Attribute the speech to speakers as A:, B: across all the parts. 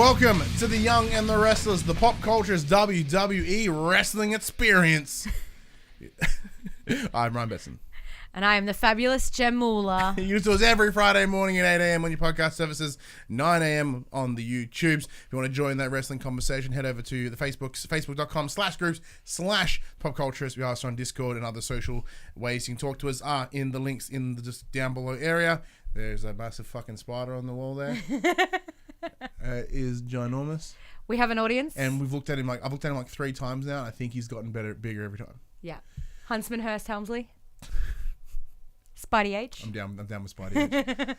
A: Welcome to the Young and the Restless, the pop culture's WWE wrestling experience. I'm Ryan Besson.
B: And I am the fabulous Jem Moolah.
A: You do us every Friday morning at 8 a.m. on your podcast services, 9 a.m. on the YouTubes. If you want to join that wrestling conversation, head over to the Facebooks, facebook.com/groups/popculturist. We are also on Discord and other social ways you can talk to us are in the links in the just down below area. There's a massive fucking spider on the wall there. Is ginormous.
B: We have an audience.
A: And I've looked at him like 3 times now. And I think he's gotten bigger every time.
B: Yeah. Huntsman Hurst Helmsley. Spidey H.
A: I'm down with Spidey H.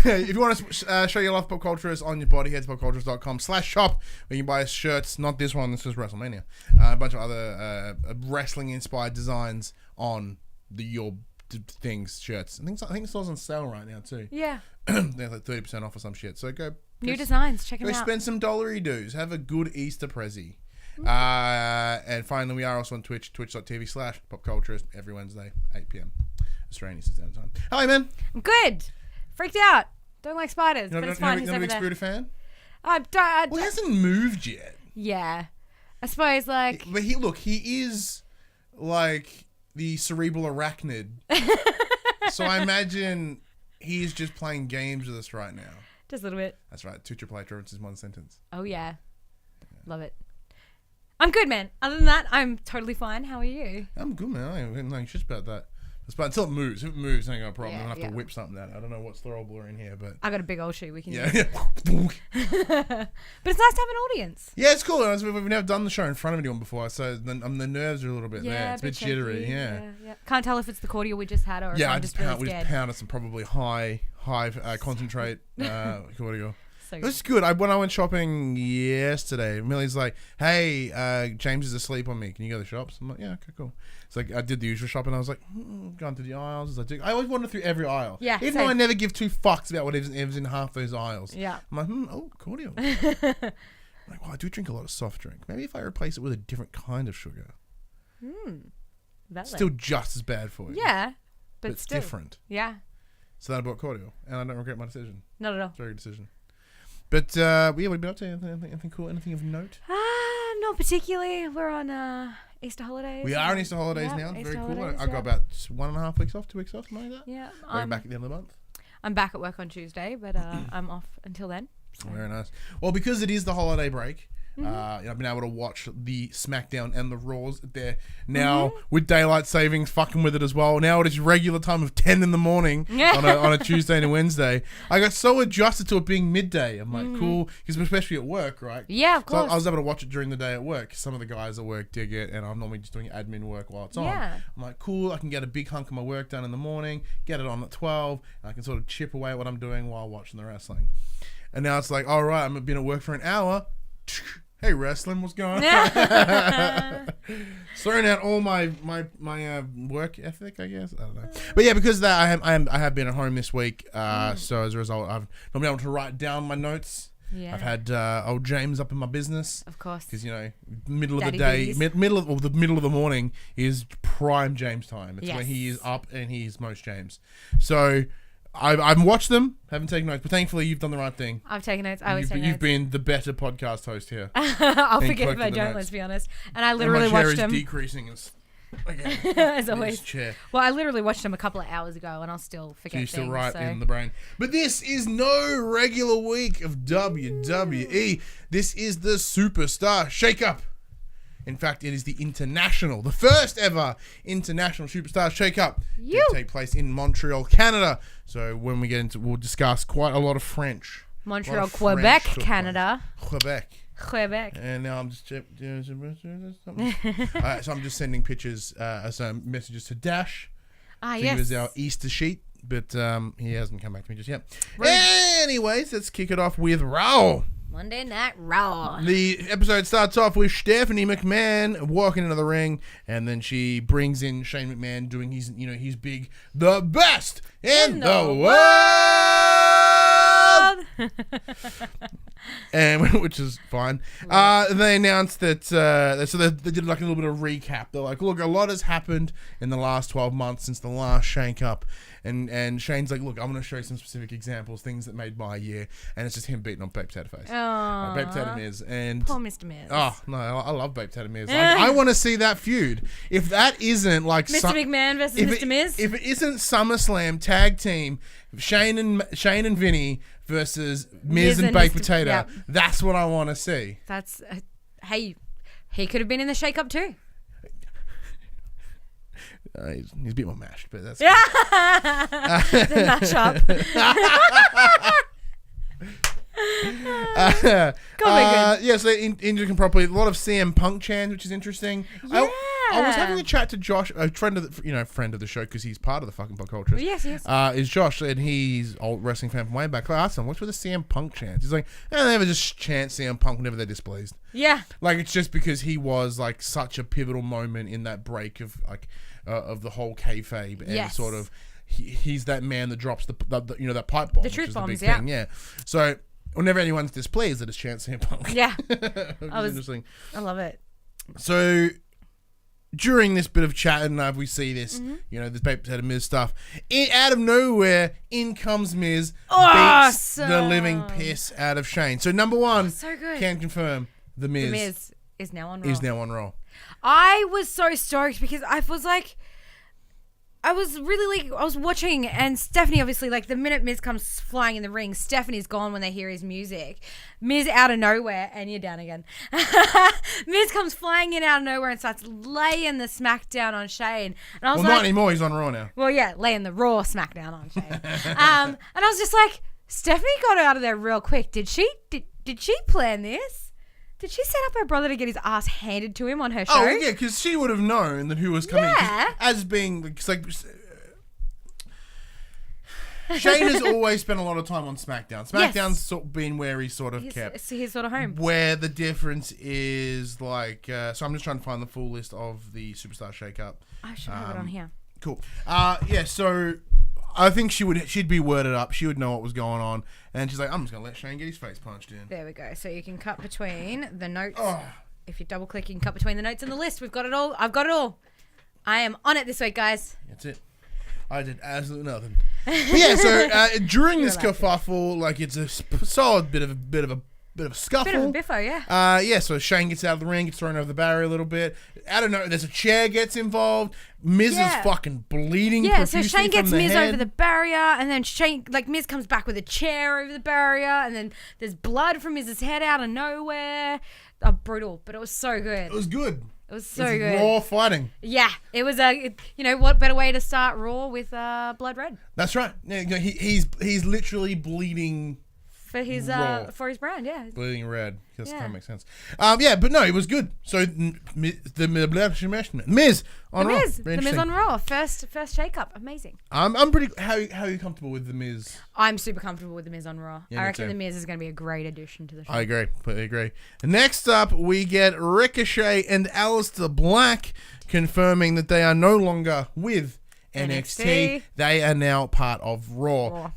A: If you want to show your love pop cultures on your bodyheads, popcultures.com/shop, where you can buy shirts. Not this one, this is WrestleMania. A bunch of other wrestling inspired designs on your things, shirts. I think it's on sale right now too.
B: Yeah.
A: They're like 30% off or some shit. So go.
B: New designs, check them out.
A: Go spend some dollary dues. Have a good Easter prezi. And finally, we are also on Twitch, twitch.tv/popculturist every Wednesday, 8 p.m. Australian Eastern Standard Time. Hi, man.
B: I'm good. Freaked out. Don't like spiders, but it's fine.
A: You're not a big Spirit fan?
B: Well,
A: he hasn't moved yet.
B: Yeah. I suppose, like...
A: But he is, like, the cerebral arachnid. So I imagine he's just playing games with us right now.
B: Just a little bit.
A: That's right. 2 triple H references, 1 sentence.
B: Oh, yeah. Love it. I'm good, man. Other than that, I'm totally fine. How are you?
A: I'm good, man. I ain't like shit about that. But until it moves. If it moves, I ain't got a problem.
B: Yeah,
A: I'm going to have to whip something out. I don't know what's throwable in here, but...
B: I got a big old shoe we can
A: use.
B: But it's nice to have an audience.
A: Yeah, it's cool. We've never done the show in front of anyone before, so the nerves are a little bit there. It's a bit jittery, yeah.
B: Can't tell if it's the cordial we just had or if I'm just really scared.
A: We just pounded some probably high concentrate cordial.
B: So
A: This is good. When I went shopping yesterday, Millie's like, "Hey, James is asleep on me. Can you go to the shops?" I'm like, "Yeah, okay, cool." It's like I did the usual shopping. I was like, going through the aisles. I always wander through every aisle.
B: Yeah,
A: even though I never give 2 fucks about what is in half those aisles.
B: Yeah.
A: I'm like, cordial. I'm like, well, I do drink a lot of soft drink. Maybe if I replace it with a different kind of sugar. Still just as bad for you.
B: Yeah, but
A: it's
B: still
A: different.
B: Yeah.
A: So then I bought cordial, and I don't regret my decision.
B: Not at all.
A: Very good decision. But what have you been up to? Anything cool? Anything of note?
B: Not particularly. We're on Easter holidays.
A: We are on Easter holidays now.
B: Easter
A: Very cool.
B: holidays,
A: I got about 1.5 weeks off, 2 weeks off, something like that.
B: Yeah.
A: I'm back at the end of the month.
B: I'm back at work on Tuesday, but I'm off until then. So.
A: Very nice. Well, because it is the holiday break, I've been able to watch the SmackDown and the Raws there now with daylight savings fucking with it as well. Now it is regular time of 10 in the morning on a Tuesday and a Wednesday. I got so adjusted to it being midday. I'm like, cool, because especially at work, right?
B: Yeah, of course.
A: So I was able to watch it during the day at work. Some of the guys at work dig it, and I'm normally just doing admin work while it's on. I'm like, cool, I can get a big hunk of my work done in the morning, get it on at 12, and I can sort of chip away at what I'm doing while watching the wrestling. And now it's like, all right, I've been at work for an hour. Hey, wrestling, what's going on? Throwing out all my work ethic, I guess. I don't know. But yeah, because of that, I have been at home this week. So as a result, I've not been able to write down my notes. Yeah. I've had old James up in my business.
B: Of course.
A: Because, middle of the day, middle of the morning is prime James time. It's when he is up and he is most James. So... I've watched them, haven't taken notes, but thankfully you've done the right thing.
B: I've taken notes. I always take notes.
A: You've been the better podcast host here.
B: I'll forget if I don't, let's be honest. And I literally watched them.
A: My chair is decreasing
B: as always.
A: Chair.
B: Well, I literally watched them a couple of hours ago and I'll still forget things.
A: So you're still right in the brain. But this is no regular week of WWE. This is the Superstar Shake Up. In fact, it is the first ever international Superstar Shake Up. Did take place in Montreal, Canada. So when we get into, we'll discuss quite a lot of French.
B: Montreal, Quebec, Canada.
A: Quebec. And now I'm just so I'm just sending pictures, messages to Dash. He was our Easter sheet, but he hasn't come back to me just yet. Anyways, let's kick it off with RAW.
B: Monday Night RAW.
A: The episode starts off with Stephanie McMahon walking into the ring, and then she brings in Shane McMahon doing his big, the best in the world, and which is fine. They announced that, so they did like a little bit of recap. They're like, look, a lot has happened in the last 12 months since the last Shake Up. And Shane's like, look, I'm going to show you some specific examples, things that made my year. And it's just him beating on Baked Potato Face. Baked Potato Miz. And
B: poor Mr. Miz.
A: Oh, no, I love Baked Potato Miz. I want to see that feud. If that isn't like...
B: Mr. McMahon versus Mr. Miz?
A: If it isn't SummerSlam tag team, Shane and Vinny versus Miz and Baked Potato, yep. That's what I want to see.
B: That's... hey, he could have been in the Shake Up too.
A: He's a bit more mashed, but that's...
B: Yeah! The mashup.
A: Yeah, so India can properly... A lot of CM Punk chants, which is interesting.
B: Yeah.
A: I was having a chat to Josh, a friend of the show, because he's part of the fucking pop culture.
B: Yes.
A: Is Josh, and he's an old wrestling fan from way back. I asked him, what's with the CM Punk chants? He's like, they ever just chant CM Punk whenever they're displeased.
B: Yeah.
A: Like, it's just because he was like such a pivotal moment in that break of like of the whole kayfabe, and sort of he's that man that drops the that pipe bomb,
B: the truth bombs,
A: the big thing. Yeah. So whenever anyone's displeased, they just chant CM Punk.
B: Yeah.
A: Interesting.
B: I love it.
A: So during this bit of chat and we see this, this Baked Potato Miz stuff. Out of nowhere, in comes Miz, beats the living piss out of Shane. So number one,
B: so good.
A: Can confirm the Miz
B: is now on Raw.
A: I
B: was so stoked because I was like, I was watching, and Stephanie, obviously, like the minute Miz comes flying in the ring, Stephanie's gone when they hear his music. Miz out of nowhere, and you're down again. Miz comes flying in out of nowhere and starts laying the smackdown on Shane. And I was
A: not anymore, he's on Raw now.
B: Well, yeah, laying the Raw smackdown on Shane. And I was just like, Stephanie got out of there real quick. Did she plan this? Did she set up her brother to get his ass handed to him on her show?
A: Oh, yeah, because she would have known that who was coming.
B: Yeah.
A: As being, like, Shane has always spent a lot of time on SmackDown. SmackDown's sort of been where he's sort of kept.
B: It's his sort of home.
A: Where the difference is, like, so I'm just trying to find the full list of the Superstar Shake Up.
B: I should have it on here.
A: Cool. So I think she'd be worded up. She would know what was going on. And she's like, I'm just going to let Shane get his face punched in.
B: There we go. So you can cut between the notes. Oh. If you double click, you can cut between the notes and the list. We've got it all. I've got it all. I am on it this week, guys.
A: That's it. I did absolutely nothing. But yeah, so during this kerfuffle, like it's a solid bit of a scuffle.
B: Bit of a biffo, yeah.
A: So Shane gets out of the ring, gets thrown over the barrier a little bit. I don't know, there's a chair gets involved. Miz is fucking bleeding profusely
B: so Shane gets
A: from the
B: Miz
A: head.
B: over the barrier, and then Miz comes back with a chair over the barrier, and then there's blood from Miz's head out of nowhere. Oh, brutal, but it was so good.
A: It was good.
B: It was so good.
A: Raw fighting.
B: Yeah, it was what better way to start Raw with blood red?
A: That's right. Yeah, he's literally bleeding
B: for his brand, yeah.
A: Bleeding red. That kind of makes sense. But no, it was good. So Miz on Raw.
B: The Miz on Raw. First Shake Up. Amazing.
A: I'm pretty. How are you comfortable with the Miz?
B: I'm super comfortable with the Miz on Raw.
A: Yeah,
B: I reckon the Miz is going to be a great addition to the show.
A: I agree. Completely agree. Next up, we get Ricochet and Aleister Black confirming that they are no longer with NXT. They are now part of Raw.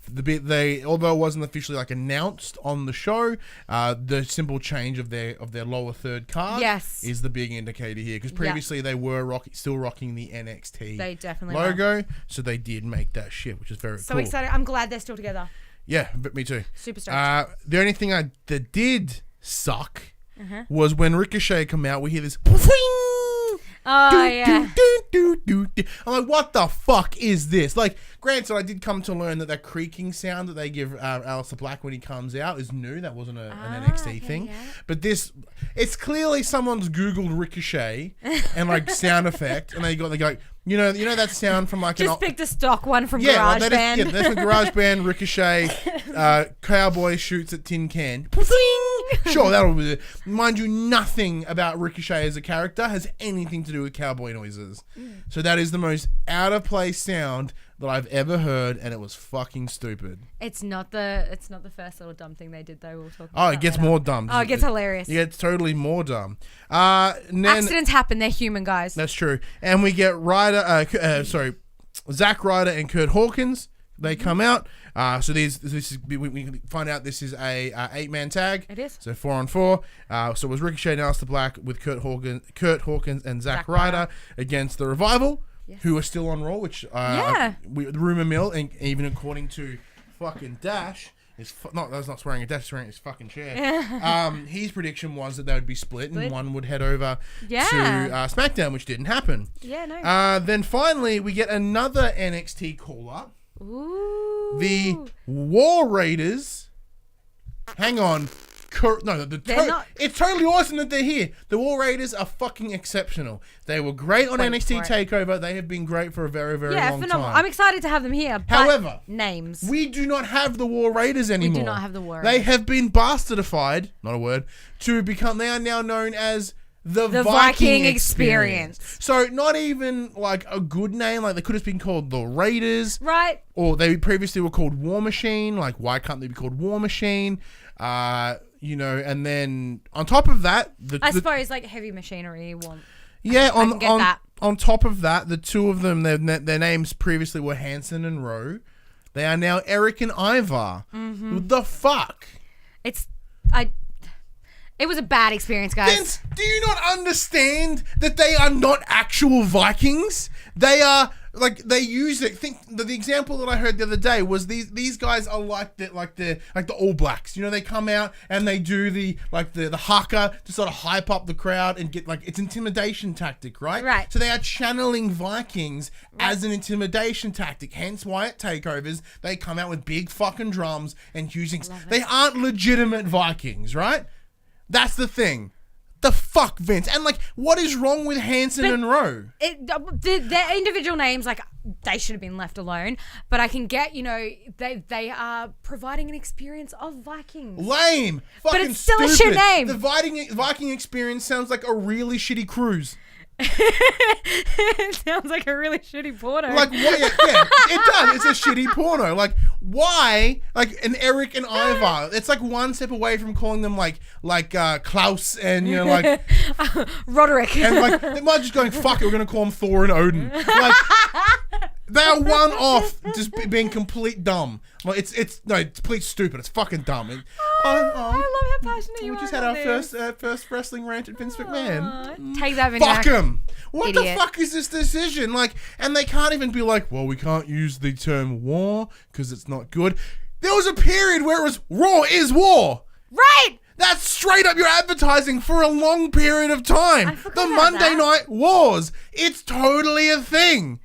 A: Although it wasn't officially like announced on the show, the simple change of their lower third card is the big indicator here. Because previously they were still rocking the NXT logo, so they did make that shift, which is very cool.
B: So excited! I'm glad they're still together.
A: Yeah, but me too.
B: Super stoked.
A: The only thing that did suck was when Ricochet come out. We hear this.
B: I'm
A: like, what the fuck is this? Like, granted, I did come to learn that creaking sound that they give Aleister Black when he comes out is new. That wasn't an NXT thing. Yeah. But it's clearly someone's Googled Ricochet and like sound effect, and they go you know that sound from like
B: just picked a stock one from GarageBand.
A: That's from GarageBand. Ricochet, cowboy shoots at tin can. Sure, that'll be it. Mind you, nothing about Ricochet as a character has anything to do with cowboy noises. So that is the most out of place sound that I've ever heard, and it was fucking stupid.
B: It's not the first little dumb thing they did though. We'll talk about
A: it gets more dumb.
B: Oh, it gets hilarious.
A: Yeah, it's totally more dumb.
B: Accidents happen. They're human, guys.
A: That's true. And we get Zack Ryder and Kurt Hawkins. They come out. So we find out this is a 8-man tag.
B: It is.
A: So 4-on-4. So it was Ricochet and Aleister Black with Kurt Hawkins and Zack Ryder against the Revival, who are still on Raw, which the rumor mill, and even according to fucking Dash, that's not swearing at Dash, swearing at his fucking chair. His prediction was that they would be split and one would head over to SmackDown, which didn't happen.
B: Yeah, no.
A: Then finally, we get another NXT call-up.
B: Ooh.
A: The War Raiders. Hang on. It's totally awesome that they're here. The War Raiders are fucking exceptional. They were great on NXT TakeOver. They have been great for a very, very long time.
B: I'm excited to have them here.
A: However,
B: names.
A: We do not have the War Raiders anymore.
B: We do not have the War Raiders.
A: They have been bastardified, not a word, to become, they are now known as the Viking Experience. So not even like a good name, like they could have been called the Raiders.
B: Right.
A: Or they previously were called War Machine. Like, why can't they be called War Machine? And then on top of that,
B: I suppose like heavy machinery want.
A: Yeah, on top of that, the two of them, their names previously were Hanson and Rowe. They are now Eric and Ivar. Mm-hmm. What the fuck?
B: It was a bad experience, guys.
A: Vince, do you not understand that they are not actual Vikings? They are. Like, they use it. Think the example that I heard the other day was these guys are like the All Blacks. You know, they come out and they do the haka to sort of hype up the crowd and get, like, it's intimidation tactic, right?
B: Right.
A: So they are channeling Vikings as an intimidation tactic. Hence why at takeovers they come out with big fucking drums and using. They aren't legitimate Vikings, right? That's the thing. The fuck, Vince? And, like, what is wrong with Hanson and Rowe?
B: Their individual names, like, they should have been left alone. But I can get, they are providing an experience of Vikings.
A: Lame. Fucking
B: but it's still
A: stupid.
B: A shit name.
A: The Viking experience sounds like a really shitty cruise.
B: It sounds like a really shitty porno.
A: Like, what? Yeah, it does. It's a shitty porno. Like, why? Like, an Eric and Ivar. It's like one step away from calling them like Klaus and like
B: Roderick.
A: And like they might just going, fuck it, we're gonna call them Thor and Odin. Like, they are one off just being complete dumb. Well, it's complete stupid. It's fucking dumb.
B: I love how passionate you are.
A: We just had our first wrestling rant at Vince McMahon.
B: Take that, Vince.
A: Fuck him. What
B: Idiot.
A: the fuck is this decision? Like, and they can't even be like, well, we can't use the term war because it's not good. There was a period where it was Raw is war.
B: Right.
A: That's straight up your advertising for a long period of time. The Monday Night Wars. It's totally a thing.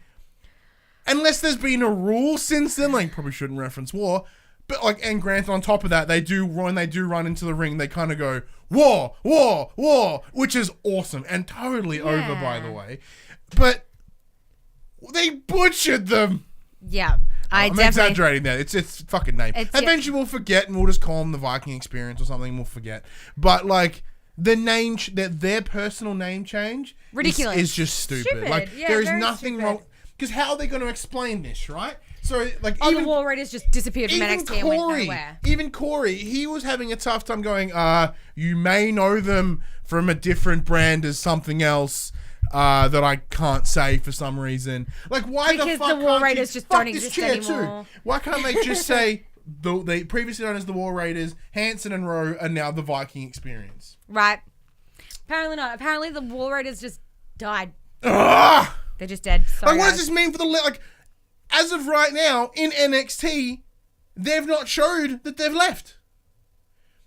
A: Unless there's been a rule since then, like, probably shouldn't reference war. But, like, and granted, on top of that, when they do run into the ring, they kind of go, war, war, war, which is awesome and totally over, by the way. But they butchered them.
B: Yeah.
A: I'm exaggerating that. It's fucking name. Eventually we'll forget and we'll just call them the Viking Experience or something and we'll forget. But, like, the name, their personal name change
B: ridiculous
A: is just stupid. Like, there is nothing wrong. Because how are they going to explain this, right? So, like,
B: even the War Raiders just disappeared from NXT and went nowhere.
A: Even Corey, he was having a tough time going, you may know them from a different brand as something else that I can't say for some reason. Like, why the fuck
B: Because the War Raiders just don't exist anymore.
A: Too. Why can't they just say, they previously known as the War Raiders, Hanson and Rowe are now the Viking Experience?
B: Right. Apparently not. Apparently the War Raiders just died.
A: Ugh!
B: They're just dead. Sorry,
A: like, what does this mean for the... Like, as of right now, in NXT, they've not showed that they've left.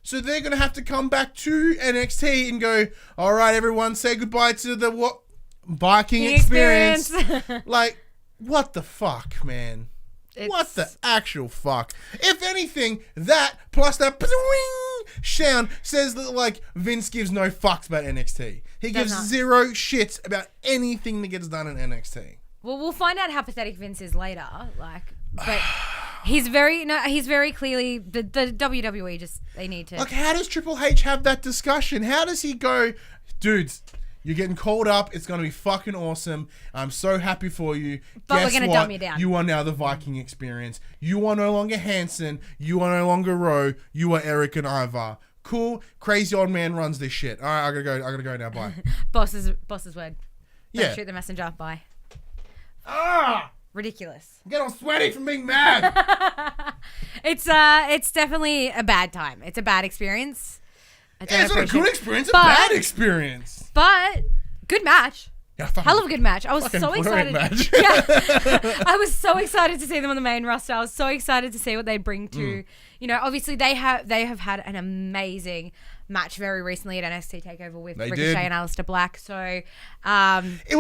A: So they're going to have to come back to NXT and go, all right, everyone, say goodbye to the Viking Experience. Like, what the fuck, man? What the actual fuck? If anything, that plus that sound says that, like, Vince gives no fucks about NXT. He gives zero shits about anything that gets done in NXT.
B: Well, we'll find out how pathetic Vince is later. Like, but he's very clearly the WWE they need to.
A: Like, how does Triple H have that discussion? How does he go, dudes? You're getting called up. It's going to be fucking awesome. I'm so happy for you.
B: But we're going to dumb you down.
A: You are now the Viking Experience. You are no longer Hanson. You are no longer Rowe. You are Eric and Ivar. Cool. Crazy old man runs this shit. All right, I gotta go now. Bye.
B: Boss's word.
A: Yeah.
B: Don't shoot the messenger. Bye.
A: I'm
B: Ridiculous.
A: getting all sweaty from being mad.
B: It's definitely a bad time. It's a bad experience.
A: It's not a good experience. It's a bad experience.
B: But good match. Hell of a good match. I was so excited.
A: Match.
B: Yeah. I was so excited to see them on the main roster. I was so excited to see what they'd bring to, obviously they have had an amazing match very recently at NXT TakeOver with Ricochet and Aleister Black. So
A: it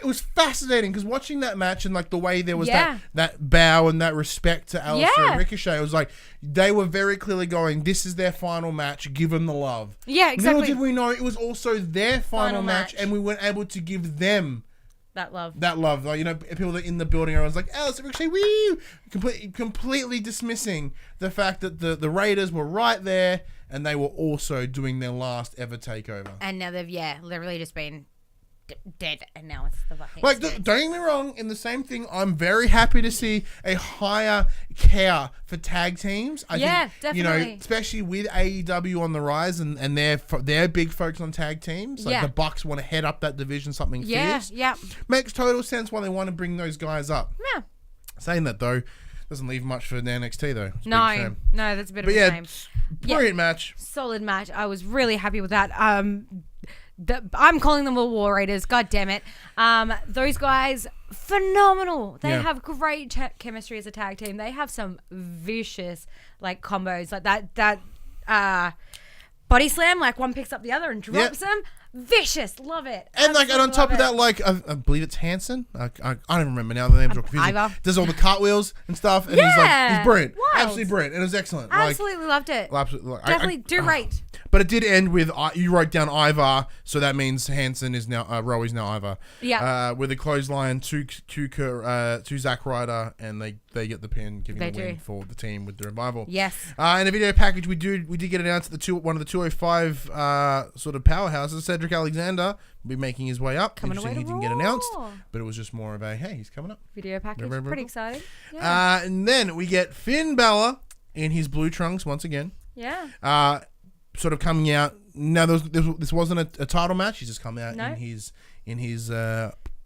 A: was fascinating because watching that match and like the way there was that bow and that respect to Aleister and Ricochet, it was like they were very clearly going, this is their final match, give them the love.
B: Yeah, exactly.
A: Little did we know it was also their final match and we weren't able to give them
B: that love.
A: Like, people that in the building are like, Aleister, Ricochet, woo! Completely dismissing the fact that the Raiders were right there and they were also doing their last ever takeover.
B: And now they've literally just been dead, and now it's the fucking
A: don't get me wrong, in the same thing, I'm very happy to see a higher care for tag teams. I think,
B: definitely.
A: Especially with AEW on the rise and they're big folks on tag teams. Like the Bucks want to head up that division, something fierce.
B: Yeah.
A: Makes total sense why they want to bring those guys up.
B: Yeah.
A: Saying that though, doesn't leave much for the NXT though.
B: No, that's a bit of a shame.
A: Brilliant match.
B: Solid match. I was really happy with that. I'm calling them the War Raiders. God damn it. Those guys, phenomenal. They have great chemistry as a tag team. They have some vicious combos like that body slam. Like one picks up the other and drops them. Vicious, love it.
A: And and on top of that, I believe it's Hanson. I don't even remember now. The names are confusing. Does all the cartwheels and stuff, and he's brilliant, absolutely brilliant. And it was excellent.
B: Absolutely loved it.
A: Absolutely,
B: definitely do rate.
A: But it did end with you wrote down Ivar, so that means Hanson is now Rowe is now Ivar.
B: Yeah.
A: With a clothesline to Zack Ryder, and they get the pin, giving the win for the team with the revival.
B: Yes.
A: In the video package, we did get announced at one of the 205 sort of powerhouses. Cedric Alexander will be making his way up.
B: Coming away to
A: he didn't get announced, but it was just more of a hey, he's coming up.
B: Video package, very pretty
A: cool.
B: exciting. Yeah.
A: And then we get Finn Bálor in his blue trunks once again.
B: Yeah.
A: Sort of coming out. Now this wasn't a title match. He's just come out in his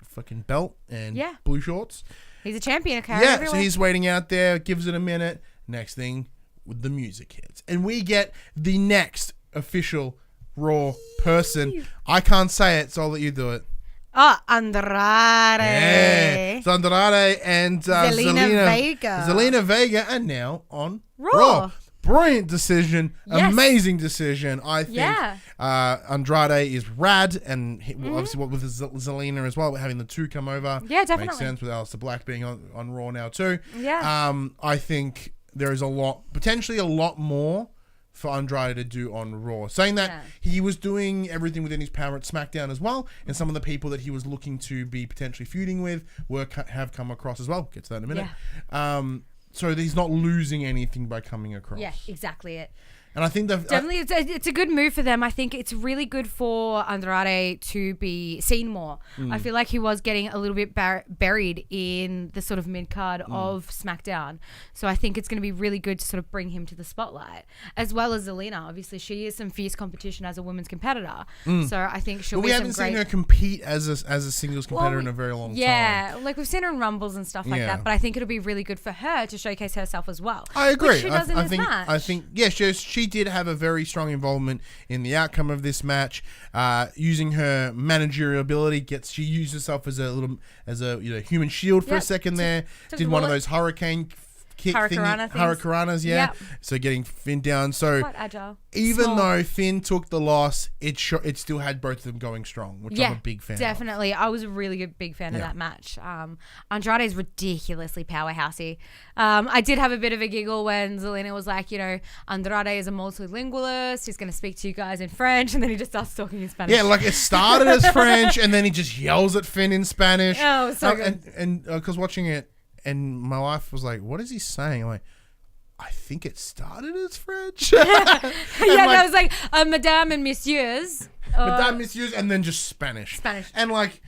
A: fucking belt and blue shorts.
B: He's a champion.
A: Yeah. So he's waiting out there. Gives it a minute. Next thing, the music hits, and we get the next official Raw person. I can't say it, so I'll let you do it.
B: Andrade.
A: Yeah. So Andrade and Zelina Vega are now on Raw. Brilliant decision. Yes. Amazing decision. I think Andrade is rad, and obviously with Zelina as well, having the two come over.
B: Yeah, definitely.
A: Makes sense with Aleister Black being on Raw now too.
B: Yeah.
A: I think there is potentially a lot more for Andrade to do on Raw. Saying that he was doing everything within his power at SmackDown as well, and some of the people that he was looking to be potentially feuding with have come across as well. Get to that in a minute. Yeah. So he's not losing anything by coming across.
B: Yeah, exactly it.
A: And I think
B: definitely it's a good move for them. I think it's really good for Andrade to be seen more. I feel like he was getting a little bit buried in the sort of mid card of SmackDown. So I think it's going to be really good to sort of bring him to the spotlight, as well as Zelina. Obviously, she is some fierce competition as a women's competitor. So I think she'll be some great.
A: We haven't seen her compete as a singles competitor in a very long time.
B: Yeah, like we've seen her in Rumbles and stuff like that. But I think it'll be really good for her to showcase herself as well.
A: I agree.
B: Which she does in this match.
A: I think she did have a very strong involvement in the outcome of this match, using her managerial ability. She used herself as a human shield for a second there. Did one of those hurricane kick Hurricanranas, so getting Finn down. So
B: quite agile.
A: Even though Finn took the loss, it still had both of them going strong, which I'm a big fan
B: definitely. I was a really big fan of that match. Andrade is ridiculously powerhousey. I did have a bit of a giggle when Zelina was like, Andrade is a multilingualist. He's going to speak to you guys in French, and then he just starts talking in Spanish.
A: Yeah, like it started as French, and then he just yells at Finn in Spanish.
B: Oh, so good.
A: And because watching it, and my wife was like, "What is he saying?" I'm like, I think it started as French.
B: I was like, Madame and Messieurs.
A: Madame, Messieurs, and then just Spanish. And like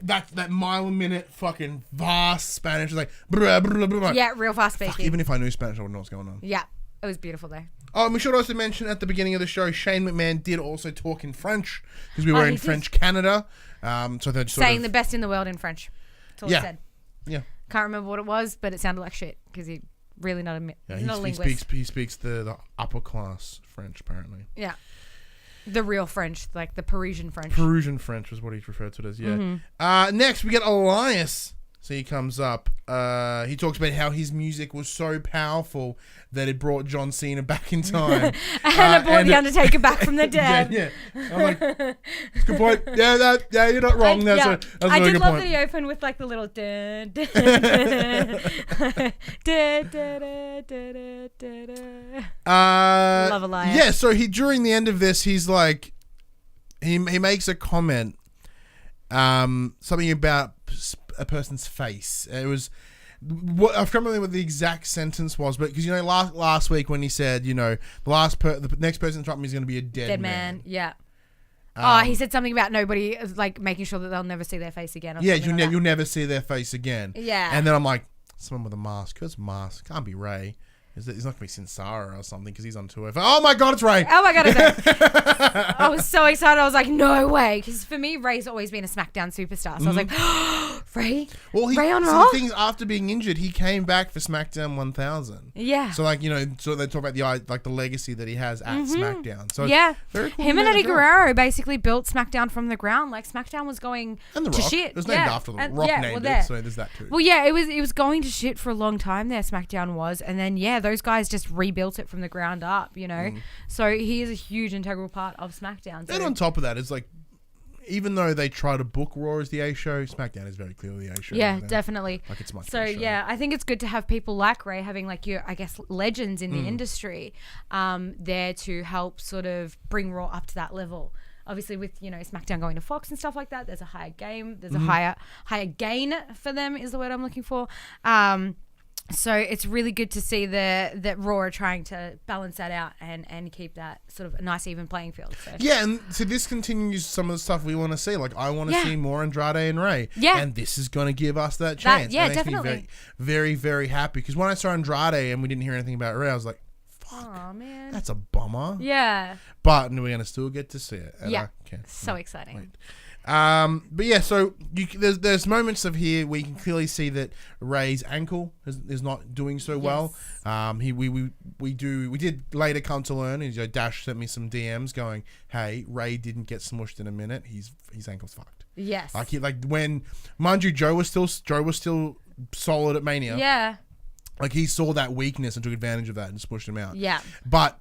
A: that mile a minute fucking vast Spanish. Like, blah, blah, blah, blah.
B: Yeah, real fast speaking.
A: Even if I knew Spanish, I wouldn't know what's going on.
B: Yeah, it was beautiful though.
A: Oh, and we should also mention at the beginning of the show, Shane McMahon did also talk in French because we were in French Canada. So they're
B: saying the best in the world in French. That's all he said.
A: Yeah.
B: Can't remember what it was, but it sounded like shit because he really not a linguist.
A: He speaks the upper class French apparently.
B: Yeah. The real French, like the Parisian French.
A: Parisian French was what he referred to it as, yeah. Next, we get Elias. So he comes up. He talks about how his music was so powerful that it brought John Cena back in time.
B: And it brought The Undertaker back from the dead.
A: Yeah. I'm like, it's a good point. Yeah, you're not wrong. That's a
B: I
A: very
B: did
A: good
B: love
A: point.
B: that he opened with like the little Love Elias.
A: Yeah, so during the end of this, he's like, he makes a comment, something about a person's face. It was, I can't remember what the exact sentence was, but because last week when he said, the next person in front of me is going to be a dead man.
B: Yeah. He said something about nobody like making sure that they'll never see their face again.
A: Yeah, you'll never see their face again.
B: Yeah.
A: And then I'm like, someone with a mask. Who's mask? Can't be Ray. He's not going to be Sinsara or something because he's on tour. Oh my God, it's Ray.
B: Oh my God, it's Ray. I was so excited. I was like, no way. Because for me, Ray's always been a SmackDown superstar. So I was like, Ray?
A: Well,
B: Ray on Raw?
A: The thing is, after being injured, he came back for SmackDown 1000.
B: Yeah.
A: So so they talk about the legacy that he has at SmackDown. So
B: yeah.
A: very cool.
B: Him and Eddie Guerrero basically built SmackDown from the ground. Like SmackDown was going
A: and the
B: to
A: Rock.
B: shit.
A: It was named after the Rock named it, so there's that too.
B: Well, yeah, it was going to shit for a long time there, SmackDown was. And then, those guys just rebuilt it from the ground up, So he is a huge integral part of SmackDown. So.
A: And on top of that, it's like, even though they try to book Raw as the A show, SmackDown is very clearly the A show.
B: Yeah, definitely.
A: Like it's much.
B: So I think it's good to have people like Ray, having like legends in the industry, there to help sort of bring Raw up to that level. Obviously, with SmackDown going to Fox and stuff like that, there's a higher game. There's a higher gain for them is the word I'm looking for. So it's really good to see that Raw are trying to balance that out and keep that sort of a nice even playing field. So.
A: Yeah, and so this continues some of the stuff we want to see. Like I want to see more Andrade and Ray.
B: Yeah.
A: And this is going to give us that chance.
B: Yeah,
A: it makes
B: definitely.
A: me very, very, very happy. Because when I saw Andrade and we didn't hear anything about Ray, I was like, fuck,
B: oh, man.
A: that's a bummer.
B: Yeah.
A: But we're going to still get to see it.
B: So exciting.
A: Wait. But yeah, so there's moments of here where you can clearly see that Ray's ankle is not doing so well. We did later come to learn. Dash sent me some DMs going, "Hey, Ray didn't get smushed in a minute. His ankle's fucked."
B: Yes.
A: When, mind you, Joe was still solid at Mania.
B: Yeah.
A: Like he saw that weakness and took advantage of that and smushed him out.
B: Yeah.
A: But.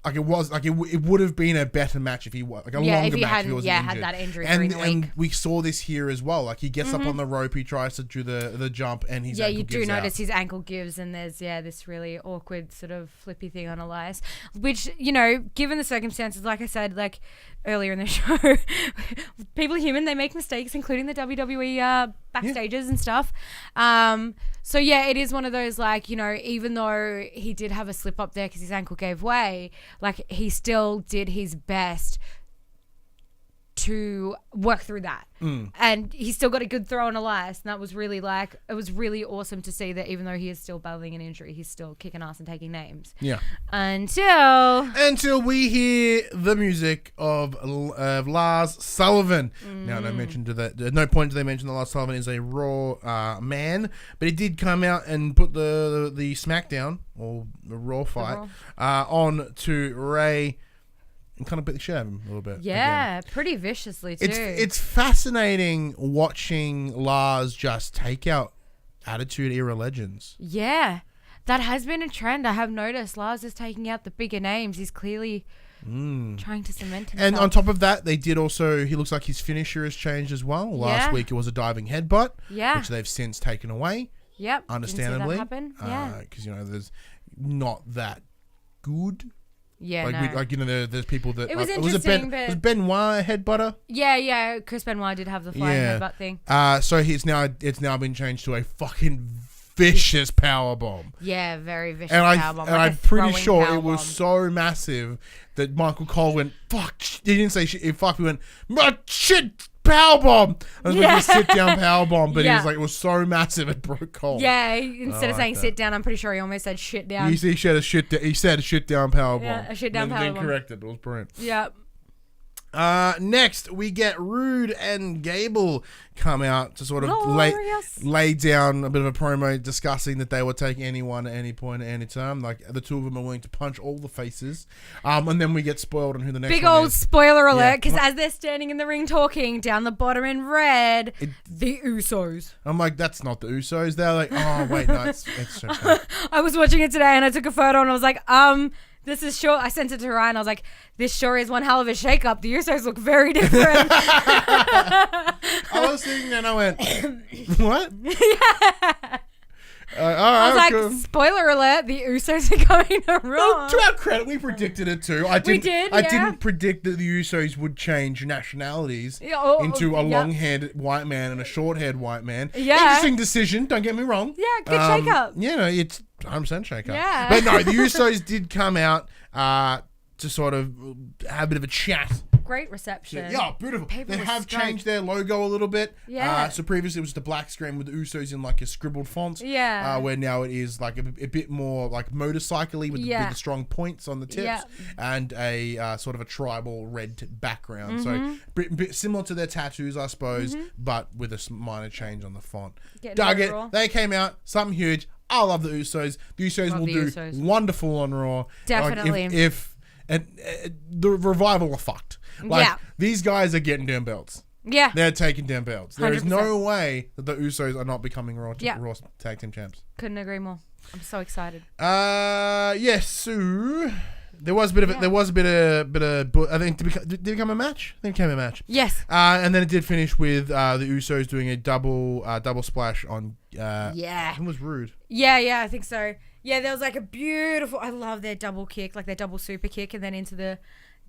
A: Like it would have been a better match if he was longer match if he wasn't injured.
B: Had that injury during the week.
A: And we saw this here as well. Like he gets up on the rope, he tries to do the jump, and his ankle gives out.
B: Notice his ankle gives, and there's this really awkward sort of flippy thing on Elias, which given the circumstances, like I said, like earlier in the show, people are human. They make mistakes, including the WWE backstages and stuff. So yeah, it is one of those even though he did have a slip up there because his ankle gave way, like he still did his best to work through that. And he still got a good throw on Elias, and that was really it was really awesome to see that even though he is still battling an injury, he's still kicking ass and taking names.
A: Yeah.
B: Until
A: we hear the music of Lars Sullivan. Now, no mention to that. No point do they mention that Lars Sullivan is a Raw man, but he did come out and put the SmackDown or the Raw fight on to Ray. And kind of beat the shit out of him a little bit.
B: Yeah, again. Pretty viciously too.
A: It's fascinating watching Lars just take out Attitude Era legends.
B: Yeah, that has been a trend. I have noticed Lars is taking out the bigger names. He's clearly trying to cement himself.
A: And on top of that, they did also, he looks like his finisher has changed as well. Last week it was a diving headbutt, which they've since taken away.
B: Yep.
A: Understandably.
B: Didn't see that happen.
A: Because, there's not that good.
B: Yeah,
A: there's people that...
B: It was interesting,
A: was Benoit a headbutter?
B: Yeah, Chris Benoit did have the flying headbutt thing.
A: So it's now been changed to a fucking vicious powerbomb.
B: Yeah, very vicious powerbomb.
A: And I'm pretty sure it was so massive that Michael Cole went, fuck, he didn't say shit, fuck, he went, shit, powerbomb. I was like a sit down powerbomb, but he was like, it was so massive it broke Cole.
B: Yeah, instead of saying sit down, I'm pretty sure he almost said shit down.
A: He said a shit down powerbomb.
B: Yeah, a shit down powerbomb.
A: Then corrected. It was brilliant.
B: Yep.
A: Next, we get Rude and Gable come out to sort of lay down a bit of a promo discussing that they will take anyone at any point at any time. Like, the two of them are willing to punch all the faces. And then we get spoiled on who the next
B: Big
A: one
B: old
A: is.
B: spoiler alert, because as they're standing in the ring talking, down the bottom in red, the Usos.
A: I'm like, that's not the Usos. They're like, oh, wait, no, it's okay.
B: I was watching it today and I took a photo and I was like, this is sure. I sent it to Ryan. I was like, this sure is one hell of a shake-up. The Usos look very different.
A: I was thinking that and I went, what?
B: Yeah.
A: All right,
B: I was like,
A: cool.
B: spoiler alert, the Usos are going to Raw.
A: Well, to our credit, we predicted it too. I didn't predict that the Usos would change nationalities into a long-haired white man and a short-haired white man. Yeah. Interesting decision, don't get me wrong.
B: Yeah, good shake-up.
A: Yeah, no, it's 100% shake-up.
B: Yeah.
A: But no, the Usos did come out to sort of have a bit of a chat.
B: Great reception.
A: Yeah, beautiful. They have changed their logo a little bit.
B: Yeah.
A: So previously it was the black screen with the Usos in like a scribbled font.
B: Yeah.
A: Where now it is like a bit more like motorcycle-y with the strong points on the tips and a sort of a tribal red background. So bit similar to their tattoos, I suppose, but with a minor change on the font. Dug it. They came out, something huge. I love the Usos. The Usos will do wonderful on Raw.
B: Definitely.
A: Like the revival are fucked. Like, these guys are getting down belts.
B: Yeah.
A: They're taking down belts. There is
B: 100%.
A: no way that the Usos are not becoming Raw Tag Team Champs.
B: Couldn't agree more. I'm so excited.
A: Yes, so there was a bit of I think did it become a match? I think it became a match.
B: Yes.
A: And then it did finish with the Usos doing a double splash on it was Rude.
B: Yeah, I think so. Yeah, there was like a beautiful, I love their double kick, like their double super kick and then into the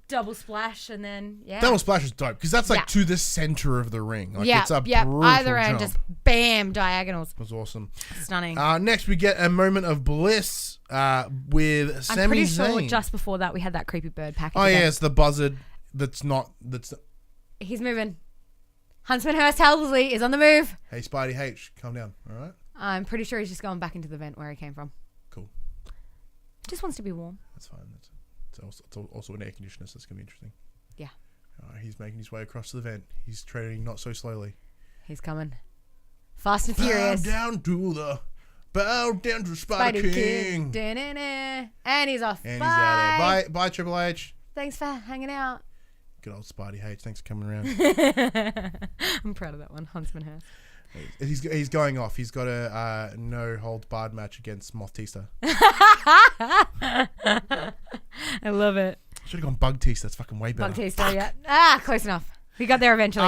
B: double splash and then
A: double splash is dope because that's like to the center of the ring. Like, it's a brutal
B: either end,
A: jump.
B: just bam, diagonals.
A: It was awesome.
B: Stunning.
A: Next we get a moment of bliss with Sami Zayn.
B: I'm pretty sure just before that we had that creepy bird package.
A: Oh yeah, it's the buzzard that's
B: he's moving. Huntsman Hurst Helsley is on the move.
A: Hey Spidey H, calm down, alright?
B: I'm pretty sure he's just going back into the vent where he came from.
A: Cool.
B: Just wants to be warm.
A: That's fine. It's also an air conditioner, so it's going to be interesting.
B: Yeah.
A: He's making his way across to the vent. He's treading not so slowly.
B: He's coming. Fast and furious.
A: Bow down to Spidey King.
B: And he's off.
A: And he's out there. Bye, Triple H.
B: Thanks for hanging out.
A: Good old Spidey H. Thanks for coming around.
B: I'm proud of that one. Huntsman Hurst.
A: He's going off. He's got a no holds barred match against Moth Tista.
B: I love it.
A: Should have gone Bug Tista. That's fucking way better.
B: Bug Tista, close enough. We got there eventually.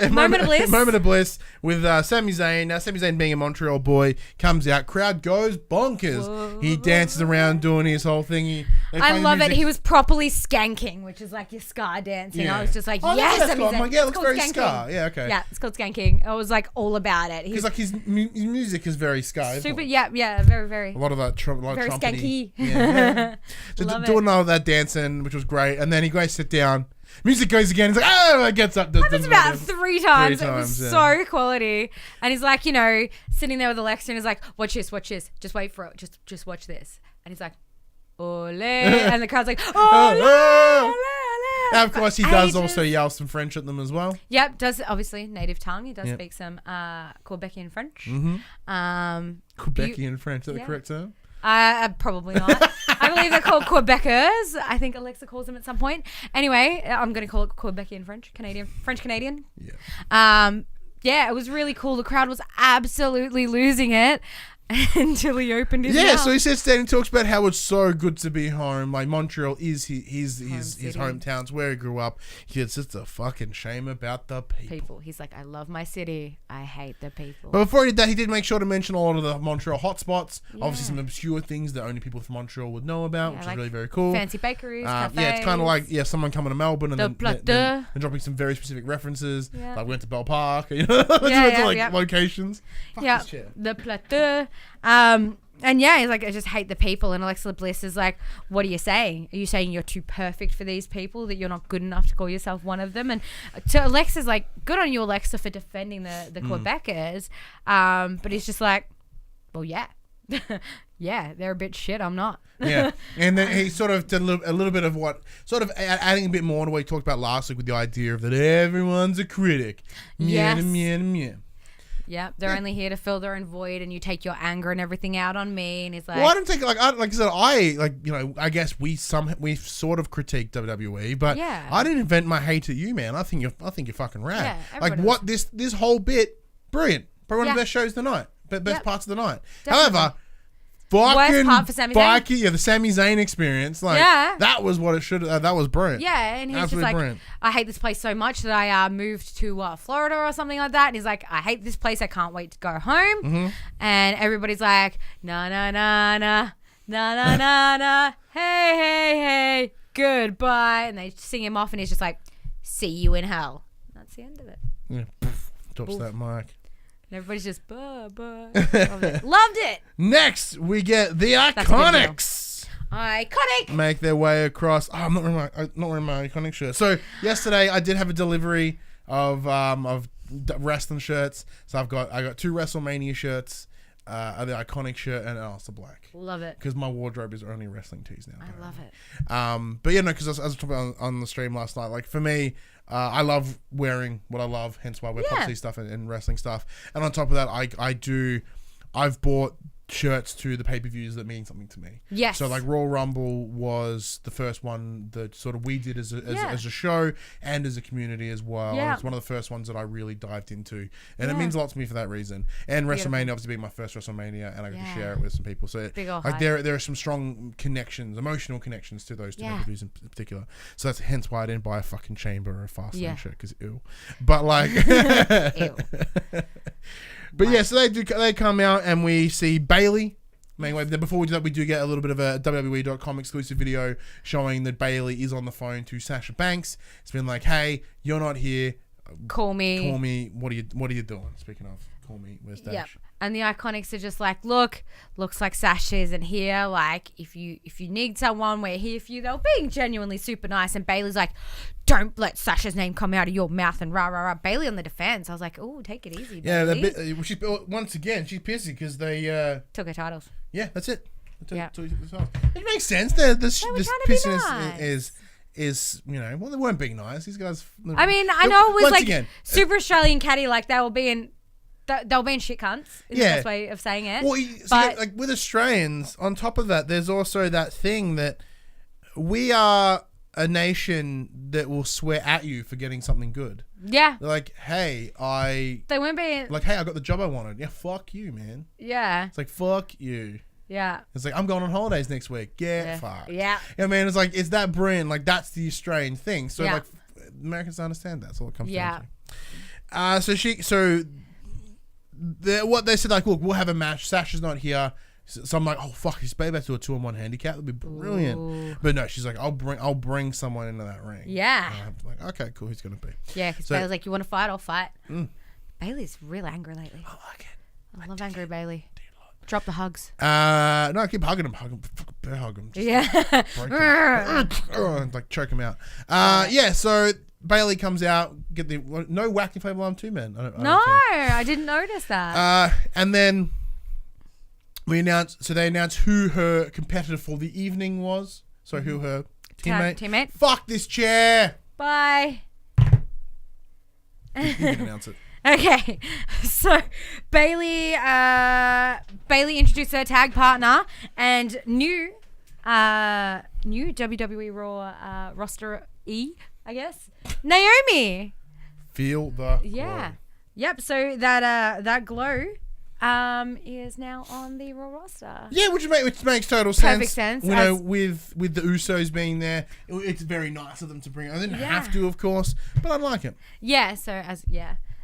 A: Moment of bliss. Moment of bliss with Sami Zayn. Now, Sami Zayn being a Montreal boy comes out. Crowd goes bonkers. Whoa. He dances around doing his whole thing.
B: I love it. He was properly skanking, which is like your ska dancing. I was just like, yes, Sami Zayn.
A: I'm like, it looks very ska. Yeah, okay.
B: Yeah, it's called skanking. I was like all about it.
A: Because like his music is very ska.
B: Super, very, very.
A: A lot of that, very
B: skanky.
A: Yeah. So doing all that dancing, which was great, and then he goes sit down. Music goes again. He's like, oh, it gets up.
B: Happens about three times. It was so quality. And he's like, sitting there with Alexa and he's like, watch this. Just wait for it. Just watch this. And he's like, ole. And the crowd's like, ole, ole, ole.
A: And of course, he does also yell some French at them as well.
B: Yep, does obviously native tongue. He does speak some Quebecian French.
A: Mm-hmm. Quebecian French, is that the correct term?
B: Probably not. I believe they're called Quebecers. I think Alexa calls them at some point. Anyway, I'm going to call it Quebecian French Canadian. Yeah. It was really cool. The crowd was absolutely losing it until he opened his mouth.
A: So he sits there and talks about how it's so good to be home. Like Montreal is his hometown. It's where he grew up. He says it's a fucking shame about the people.
B: He's like, I love my city. I hate the people.
A: But before he did that, he did make sure to mention a lot of the Montreal hotspots. Yeah. Obviously, some obscure things that only people from Montreal would know about, which is really very cool.
B: Fancy bakeries, cafes.
A: Yeah, it's kind of like someone coming to Melbourne and then dropping some very specific references. Yeah. Like we went to Bell Park, locations.
B: Yeah, the Plateau. And he's like, I just hate the people. And Alexa Bliss is like, what are you saying? Are you saying you're too perfect for these people, that you're not good enough to call yourself one of them? And to Alexa's like, good on you, Alexa, for defending the Quebecers. But he's just like, well, yeah. Yeah, they're a bit shit. I'm not.
A: Yeah. And then he sort of did a little bit of what, sort of adding a bit more to what he talked about last week with the idea of that everyone's a critic.
B: Yes.
A: Yeah.
B: Yeah, they're only here to fill their own void, and you take your anger and everything out on me. And he's like,
A: well, I don't take it like I said. I guess we sort of critique WWE, but
B: Yeah.
A: I didn't invent my hate at you, man. I think you're fucking rad.
B: Yeah,
A: like
B: everybody
A: what this whole bit, brilliant. Probably one of the best shows of the night, best parts of the night.
B: Definitely.
A: However,
B: Worst part for Sami Zayn?
A: the Sami Zayn experience, that was what it should. That was brilliant.
B: Yeah, and he's
A: Absolutely
B: just like,
A: brilliant.
B: I hate this place so much that I moved to Florida or something like that. And he's like, I hate this place. I can't wait to go home.
A: Mm-hmm.
B: And everybody's like, na na na na na na na na, hey hey hey, goodbye. And they sing him off, and he's just like, see you in hell. That's the end of it.
A: Yeah, drops that mic.
B: And everybody's just bye. Loved it.
A: Next, we get the Iconics.
B: Iconic.
A: Make their way across. Oh, I'm not wearing my Iconic shirt. So yesterday, I did have a delivery of wrestling shirts. So I got 2 WrestleMania shirts, the Iconic shirt, and also black.
B: Love it.
A: Because my wardrobe is only wrestling tees now.
B: I love it.
A: But yeah, no, because I was talking about on the stream last night. Like for me, I love wearing what I love, hence why I wear PopC stuff and wrestling stuff. And on top of that, I've bought shirts to the pay-per-views that mean something to me.
B: Yes.
A: So like Royal Rumble was the first one that sort of we did as a show and as a community as well.
B: Yeah.
A: It's one of the first ones that I really dived into, and it means a lot to me for that reason. And WrestleMania obviously being my first WrestleMania, and I got to share it with some people. So there are some strong connections, emotional connections to those two pay-per-views in particular. So that's hence why I didn't buy a fucking Chamber or a Fastlane shirt, because ew. But like, ew. But yeah, so they come out and we see Bayley. Anyway, before we do that, we do get a little bit of a WWE.com exclusive video showing that Bayley is on the phone to Sasha Banks. It's been like, hey, you're not here.
B: Call me.
A: What are you doing? Speaking of, call me. Where's Dash?
B: Yep. And the Iconics are just like, looks like Sasha isn't here. Like, if you need someone, we're here for you. They were being genuinely super nice. And Bayley's like, don't let Sasha's name come out of your mouth, and rah, rah, rah. Bayley on the defense. I was like, oh, take it easy, Bayley.
A: Yeah, once again, she's pissy because they...
B: took her titles.
A: Yeah, that's it.
B: Yeah.
A: It makes sense. This pissiness
B: nice.
A: is, they weren't being nice. These guys...
B: I mean, I know it was like super Australian catty, like they were being shit cunts. Is the best way of saying it.
A: Well, but like with Australians, on top of that, there's also that thing that we are a nation that will swear at you for getting something good.
B: Yeah.
A: Like, hey,
B: they weren't being
A: like, hey, I got the job I wanted. Yeah, fuck you, man.
B: Yeah.
A: It's like, fuck you.
B: Yeah.
A: It's like, I'm going on holidays next week. Get fucked.
B: Yeah.
A: I mean, it's like, it's that brilliant. Like, that's the Australian thing. So like, Americans don't understand that. That's all it comes down to. What they said, like, look, we'll have a match. Sasha's not here. So I'm like, oh fuck, he's maybe to do a 2-on-1 handicap. That'd be brilliant. Ooh. But no, she's like, I'll bring someone into that ring.
B: Yeah.
A: And I'm like, okay, cool. Who's gonna be?
B: Yeah, because Bayley's like, you want to fight? I'll fight. Bayley's real angry lately. I like it. I love angry Bayley. Drop the hugs.
A: No, I keep hugging him. Bear hug him. Like choke him out. Yeah. So Bayley comes out. Get the no whacking flavor alarm 2 men.
B: I didn't notice that.
A: And then. They announced who her competitor for the evening was. So who her teammate. Fuck this chair.
B: Bye.
A: You can announce it.
B: Okay. So Bayley introduced her tag partner and new WWE Raw roster I guess. Naomi.
A: Feel the
B: glow. Yep. So that glow is now on the Raw roster.
A: Yeah, which makes total sense.
B: Perfect sense.
A: You know, with the Usos being there, it's very nice of them to bring it. I didn't have to, of course, but I like it. Yeah, so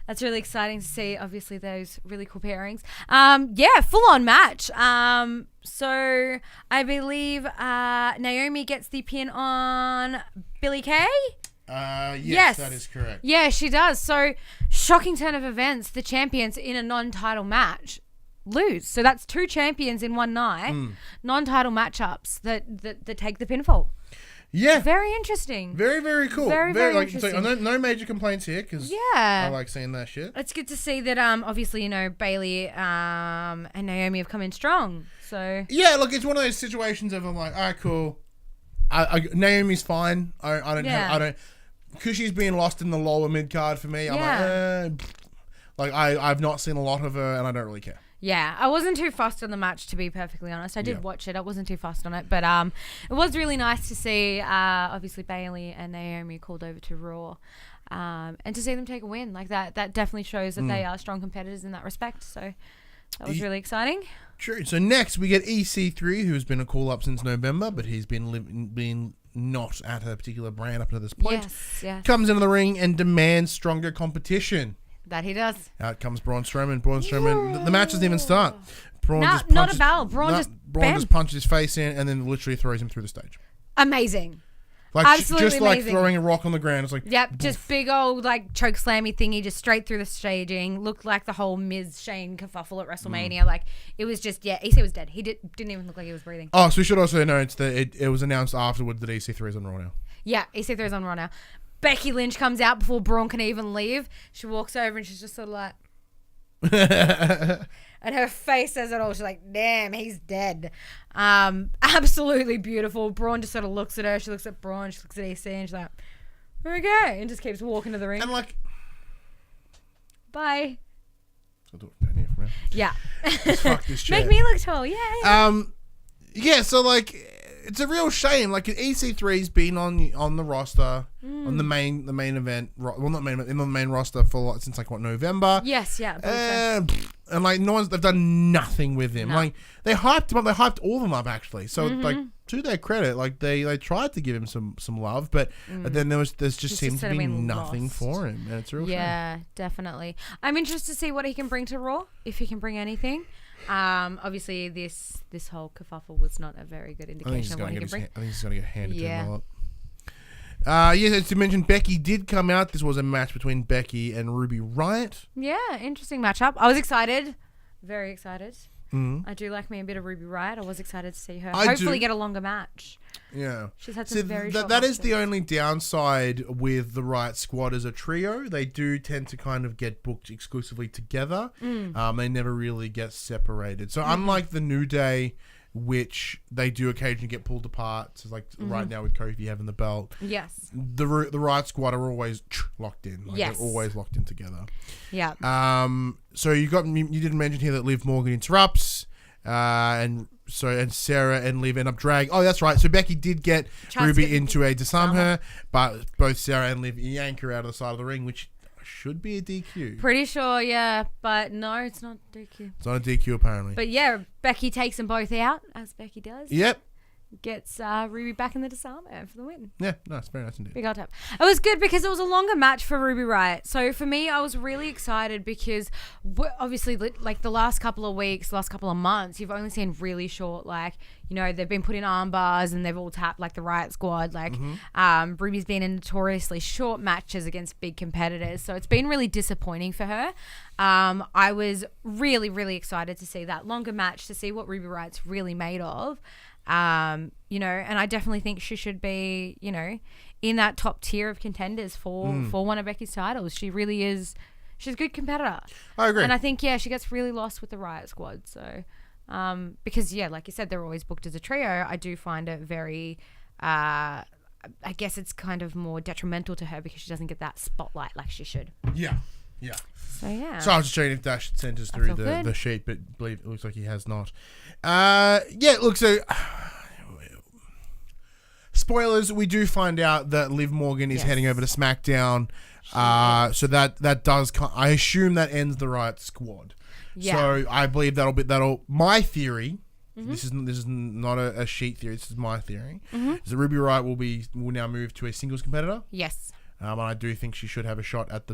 A: that's really exciting to see. Obviously, those really cool pairings. Full on match. So I believe Naomi gets the pin on Billie Kay. Yes, that is correct. Yeah, she does. So, shocking turn of events. The champions in a non-title match lose. So that's 2 champions in one night. Non-title matchups that take the pinfall. Yeah.
B: Very interesting.
A: Very, very cool.
B: Very interesting.
A: So no major complaints here because I like seeing that shit.
B: It's good to see that, obviously, Bayley and Naomi have come in strong. So
A: yeah, look, it's one of those situations of I'm like, all right, cool. Naomi's fine. I don't, because she's being lost in the lower mid card for me. I'm like, I've not seen a lot of her and I don't really care.
B: Yeah, I wasn't too fussed on the match, to be perfectly honest. I did watch it. I wasn't too fussed on it. But it was really nice to see, obviously, Bayley and Naomi called over to Raw. And to see them take a win. Like, that definitely shows that they are strong competitors in that respect. So that was really exciting.
A: True. So next, we get EC3, who's been a call-up since November, but he's been not at a particular brand up to this point.
B: Yes.
A: Comes into the ring and demands stronger competition.
B: That he does.
A: Out comes Braun Strowman. The match doesn't even start. Braun just punches his face in and then literally throws him through the stage.
B: Amazing.
A: Like
B: Absolutely
A: just
B: amazing.
A: Like throwing a rock on the ground. It's like
B: just big old like choke slammy thingy just straight through the staging. Looked like the whole Miz Shane kerfuffle at WrestleMania. Like it was just EC was dead. He didn't even look like he was breathing.
A: Oh, so we should also note that it was announced afterward that EC3 is on Raw now. Yeah,
B: EC3 is on Raw now. Becky Lynch comes out before Braun can even leave. She walks over and she's just sort of like... and her face says it all. She's like, damn, he's dead. Absolutely beautiful. Braun just sort of looks at her. She looks at Braun. She looks at EC and she's like, okay. And just keeps walking to the ring.
A: And like...
B: Bye.
A: I'll do it down here for me.
B: Yeah.
A: Fuck this chair.
B: Make me look tall. Yeah.
A: Yeah, so like... It's a real shame. Like EC3's been on the roster, on the main event. Well, not main, in the main roster for since November.
B: Yes, yeah.
A: And like they've done nothing with him. No. Like they hyped him up. They hyped all of them up actually. So like to their credit, like they tried to give him some love, but then there's just seemed to be nothing for him, and it's real shame.
B: Yeah, definitely. I'm interested to see what he can bring to Raw, if he can bring anything. Obviously this whole kerfuffle was not a very good indication of what he can bring.
A: I think he's going to get handed to him a lot. As you mentioned, Becky did come out. This was a match between Becky and Ruby Riot. Yeah,
B: interesting matchup. I was excited. Very excited. I do like me a bit of Ruby Riot. I was excited to see her hopefully get a longer match.
A: Yeah.
B: She's had some very short
A: that is the only downside with the Riot Squad as a trio. They do tend to kind of get booked exclusively together. They never really get separated. So unlike the New Day, which they do occasionally get pulled apart, so like right now with Kofi having the belt.
B: Yes.
A: The Riot Squad are always locked in. Like they're always locked in together.
B: Yeah.
A: So you didn't mention here that Liv Morgan interrupts, and Sarah and Liv end up dragging. Oh, that's right. So Becky did get Ruby into a disarm her, but both Sarah and Liv yank her out of the side of the ring, which should be a DQ.
B: Pretty sure, yeah. But no, it's not DQ.
A: It's not a DQ, apparently.
B: But yeah, Becky takes them both out, as Becky does.
A: Yep.
B: Gets Ruby back in the disarmer for the win.
A: Yeah, nice. Very nice indeed.
B: Big old tap. It was good because it was a longer match for Ruby Riot. So for me, I was really excited because obviously like the last couple of weeks, last couple of months, you've only seen really short, like, they've been put in arm bars and they've all tapped like the Riot Squad. Like Ruby's been in notoriously short matches against big competitors. So it's been really disappointing for her. I was really, really excited to see that longer match, to see what Ruby Riot's really made of. And I definitely think she should be, in that top tier of contenders for one of Becky's titles. She really is. She's a good competitor.
A: I agree.
B: And I think, she gets really lost with the Riot Squad. So, because, like you said, they're always booked as a trio. I do find it very, I guess it's kind of more detrimental to her because she doesn't get that spotlight like she should.
A: Yeah. Yeah.
B: So, yeah.
A: So I was just checking if Dash sent us through the sheet, but believe it looks like he has not. Look, so spoilers, we do find out that Liv Morgan is heading over to SmackDown. So that does, I assume that ends the Riot Squad. Yeah. So I believe that'll my theory, this is not a sheet theory, this is my theory, is that Ruby Riot will now move to a singles competitor.
B: Yes.
A: And I do think she should have a shot at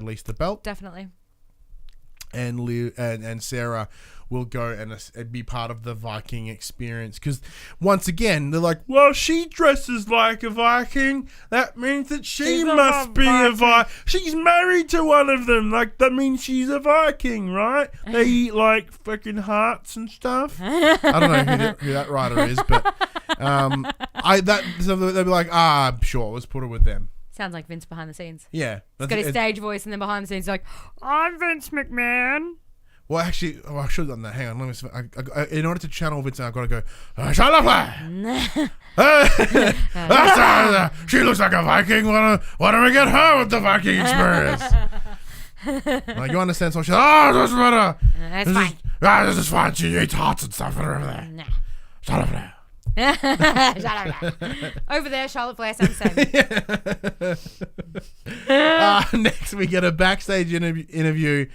A: least the belt.
B: Definitely.
A: and Sarah will go and be part of the Viking experience. Because once again, they're like, well, she dresses like a Viking. That means that she must be a Viking. She's married to one of them. Like, that means she's a Viking, right? They eat like fucking hearts and stuff. I don't know who that writer is, but so they'll be like, sure, let's put her with them.
B: Sounds like Vince behind the scenes.
A: Yeah.
B: He's got his stage voice, and then behind the scenes, he's like, I'm Vince McMahon.
A: Well, actually, I should have done that. Hang on, let me see. In order to channel Vince, I've got to go, she looks like a Viking. Why don't we get her with the Viking experience? Like, you understand? So she's like, doesn't matter.
B: That's fine.
A: This is fine. She eats hearts and stuff over there.
B: Nah.
A: Shut up there.
B: Over there, Charlotte Flair sounds the
A: same. Next, we get a backstage interview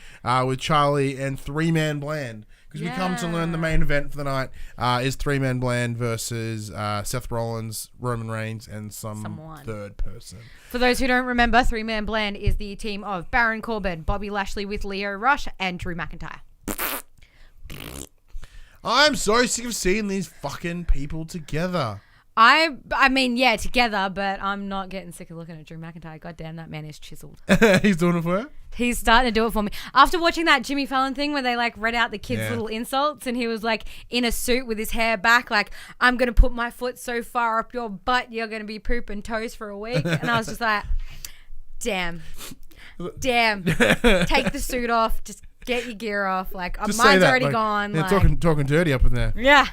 A: with Charlie and Three-Man Bland. Because we come to learn the main event for the night is Three-Man Bland versus Seth Rollins, Roman Reigns, and someone. Third person.
B: For those who don't remember, Three-Man Bland is the team of Baron Corbin, Bobby Lashley with Lio Rush, and Drew McIntyre.
A: I'm so sick of seeing these fucking people together.
B: I mean, yeah, together, but I'm not getting sick of looking at Drew McIntyre. God damn, that man is chiseled.
A: He's doing it for her?
B: He's starting to do it for me. After watching that Jimmy Fallon thing where they like read out the kids' little insults and he was like in a suit with his hair back, like, I'm going to put my foot so far up your butt, you're going to be pooping toes for a week. And I was just like, damn. Take the suit off. Just get your gear off. Like, mine's already gone.
A: They're talking dirty up in there.
B: Yeah.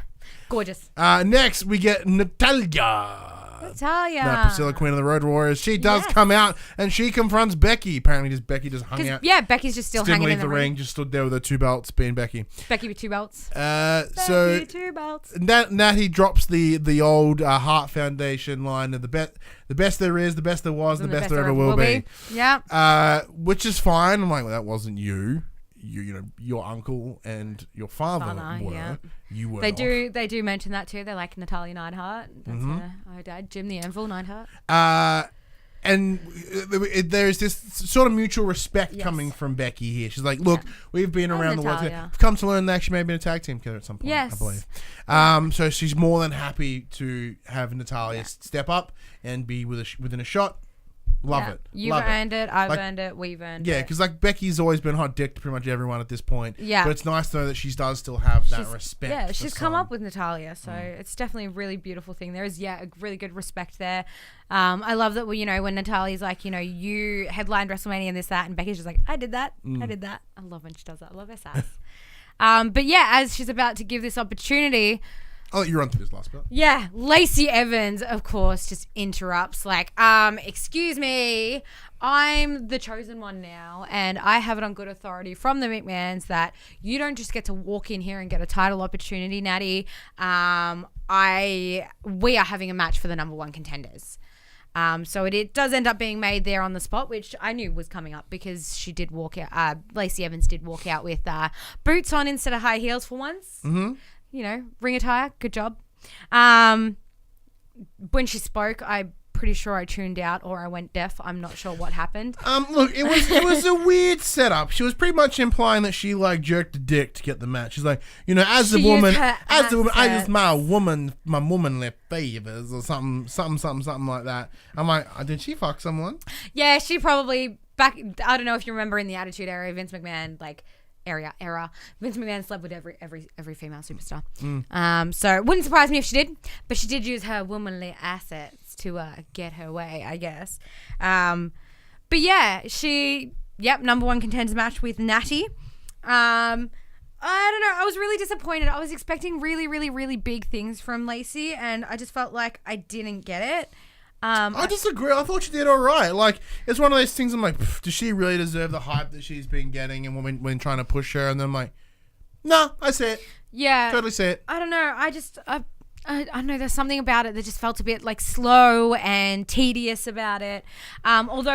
B: Gorgeous.
A: Next, we get Natalya. Priscilla, Queen of the Road Warriors. She does come out and she confronts Becky. Apparently, Becky just hung out.
B: Yeah, Becky's just still hanging in the ring.
A: Just stood there with her 2 belts, being Becky.
B: Becky with 2 belts.
A: Becky 2 belts. Natty drops the old Heart Foundation line of the best there is, the best there was, the best there ever will be.
B: Yeah.
A: Which is fine. I'm like, well, that wasn't you. You know, your uncle and your father were. Yeah. You were.
B: They do mention that too. They're like Natalya Neidhart. That's her dad, Jim the Anvil Neidhart.
A: And there's this sort of mutual respect coming from Becky here. She's like, look, we've been around the world. We've come to learn that she may have been a tag team killer at some point, I believe. So she's more than happy to have Natalya step up and be within a shot. Love it.
B: You've earned it. I've earned it. We've earned it.
A: Yeah, because like Becky's always been hot dick to pretty much everyone at this point. Yeah. But it's nice to know that she does still have that respect.
B: Yeah, she's come up with Natalya, so it's definitely a really beautiful thing. There is, a really good respect there. I love that, when Natalya's like, you headlined WrestleMania and this, that, and Becky's just like, I did that. I did that. I love when she does that. I love her sass. But yeah, as she's about to give this opportunity...
A: I'll let you run through this last bit.
B: Yeah, Lacey Evans, of course, just interrupts like, excuse me, I'm the chosen one now, and I have it on good authority from the McMahons that you don't just get to walk in here and get a title opportunity, Natty. We are having a match for the number 1 contenders. So it does end up being made there on the spot, which I knew was coming up because she did walk out. Lacey Evans did walk out with boots on instead of high heels for once. Mm-hmm. Ring attire, good job. When she spoke, I'm pretty sure I tuned out or I went deaf. I'm not sure what happened.
A: Look, it was a weird setup. She was pretty much implying that she like jerked a dick to get the match. She's like, as the woman, I use my womanly favors or something like that. I'm like, did she fuck someone?
B: Yeah, she probably back. I don't know if you remember in the Attitude Era, Vince McMahon era. Vince McMahon slept with every female superstar. So it wouldn't surprise me if she did, but she did use her womanly assets to get her way, I guess. But yeah, number 1 contenders match with Natty. I don't know. I was really disappointed. I was expecting really, really, really big things from Lacey, and I just felt like I didn't get it.
A: I disagree. I thought she did all right. Like, it's one of those things I'm like, does she really deserve the hype that she's been getting and when trying to push her? And then I'm like, no, I see it. Yeah. Totally see it.
B: I don't know. I don't know. There's something about it that just felt a bit like slow and tedious about it. Although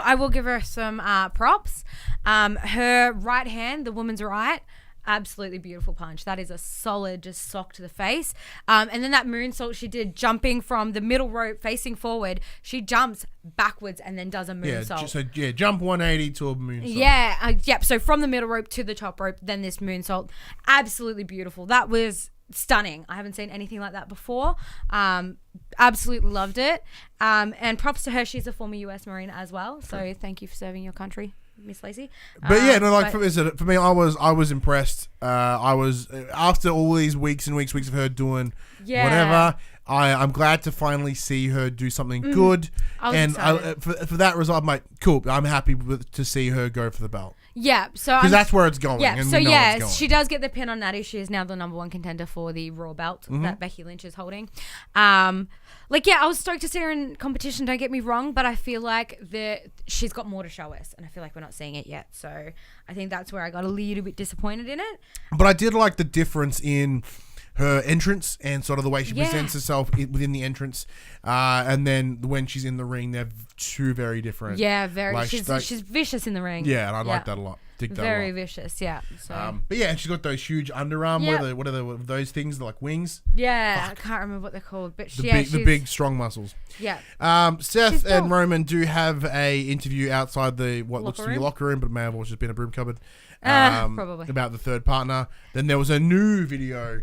B: I will give her some props. Her right hand, the woman's right, absolutely beautiful punch. That is a solid just sock to the face. And then that moonsault she did, jumping from the middle rope facing forward, she jumps backwards and then does a moonsault.
A: Jump 180 to a moonsault.
B: Yeah, yep. So from the middle rope to the top rope, then this moonsault, absolutely beautiful. That was stunning. I haven't seen anything like that before. Absolutely loved it. And props to her. She's a former US Marine as well. So thank you for serving your country, Miss Lacey.
A: But for me, I was impressed. I was, after all these weeks and weeks of her doing whatever, I'm glad to finally see her do something good. And for that result, I'm like, cool. I'm happy to see her go for the belt.
B: Yeah, so
A: because that's where it's going.
B: Yeah, so she does get the pin on Natty. She is now the #1 contender for the Raw belt that Becky Lynch is holding. I was stoked to see her in competition. Don't get me wrong, but I feel like she's got more to show us, and I feel like we're not seeing it yet. So I think that's where I got a little bit disappointed in it.
A: But I did like the difference in her entrance and sort of the way she presents herself within the entrance, and then when she's in the ring, they're two very different.
B: Yeah, very. Like, she's vicious in the ring.
A: Yeah, and I like that a lot. Dig that
B: very
A: a lot.
B: Vicious. Yeah. So.
A: But yeah, and she's got those huge underarm. What are those things? They're like wings.
B: Yeah, I can't remember what they're called, but
A: the big strong muscles.
B: Yeah.
A: Seth and Roman do have a interview outside the looks to be locker room, but may have also just been a broom cupboard.
B: Probably
A: about the third partner. Then there was a new video.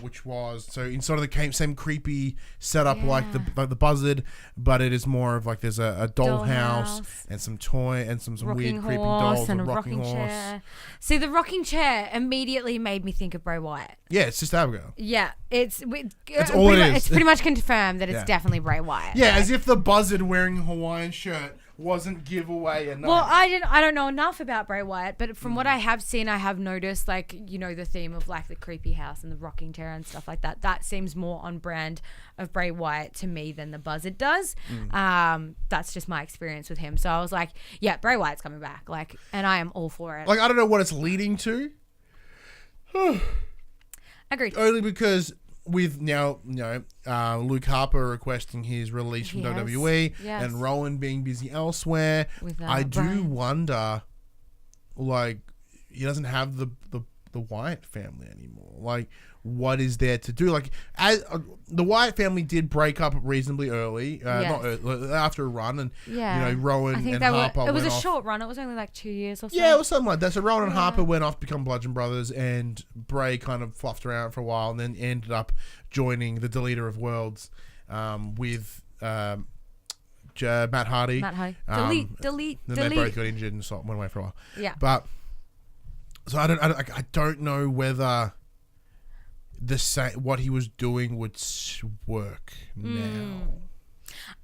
A: Which was in sort of the same creepy setup like the Buzzard, but it is more of like there's a dollhouse and some toy and some weird creepy dolls and a rocking horse.
B: Chair. See, the rocking chair immediately made me think of Bray Wyatt.
A: Yeah, it's just Abigail.
B: Yeah, it's
A: all it is.
B: It's pretty much confirmed that it's definitely Bray Wyatt.
A: Yeah, as if the Buzzard wearing a Hawaiian shirt wasn't giveaway enough.
B: Well, I don't know enough about Bray Wyatt, but from what I have seen, I have noticed the theme of like the creepy house and the rocking chair and stuff like that. That seems more on brand of Bray Wyatt to me than the Buzzard does. That's just my experience with him. So I was like, yeah, Bray Wyatt's coming back, and I am all for it.
A: Like, I don't know what it's leading to.
B: Agreed.
A: Only because with now, Luke Harper requesting his release from WWE and Rowan being busy elsewhere, I do wonder, he doesn't have the Wyatt family anymore. Like, what is there to do? Like, the Wyatt family did break up reasonably early, not early, after a run, and Rowan and Harper.
B: It was a short run. It was only like 2 years or so.
A: Yeah, it was something like that. So Rowan and Harper went off to become Bludgeon Brothers, and Bray kind of fluffed around for a while, and then ended up joining the Deleter of Worlds with Matt Hardy.
B: Delete.
A: Then they both got injured and went away for a while.
B: Yeah,
A: but so I don't know whether what he was doing would work now.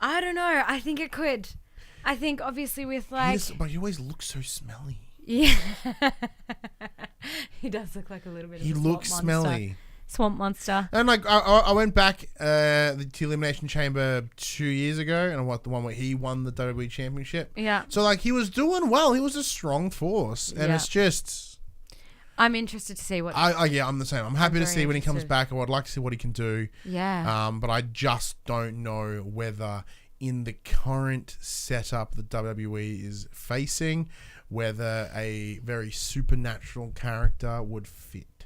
B: I don't know. I think it could. I think obviously with
A: but he always looks so smelly.
B: Yeah, he does look like a little bit.
A: He looks smelly.
B: Swamp monster.
A: And I went back to Elimination Chamber 2 years ago, and the one where he won the WWE Championship.
B: Yeah.
A: So he was doing well. He was a strong force, and it's just.
B: I'm interested to see what.
A: I'm the same. I'm happy to see when he comes back. I would like to see what he can do.
B: Yeah.
A: But I just don't know whether in the current setup that WWE is facing, whether a very supernatural character would fit.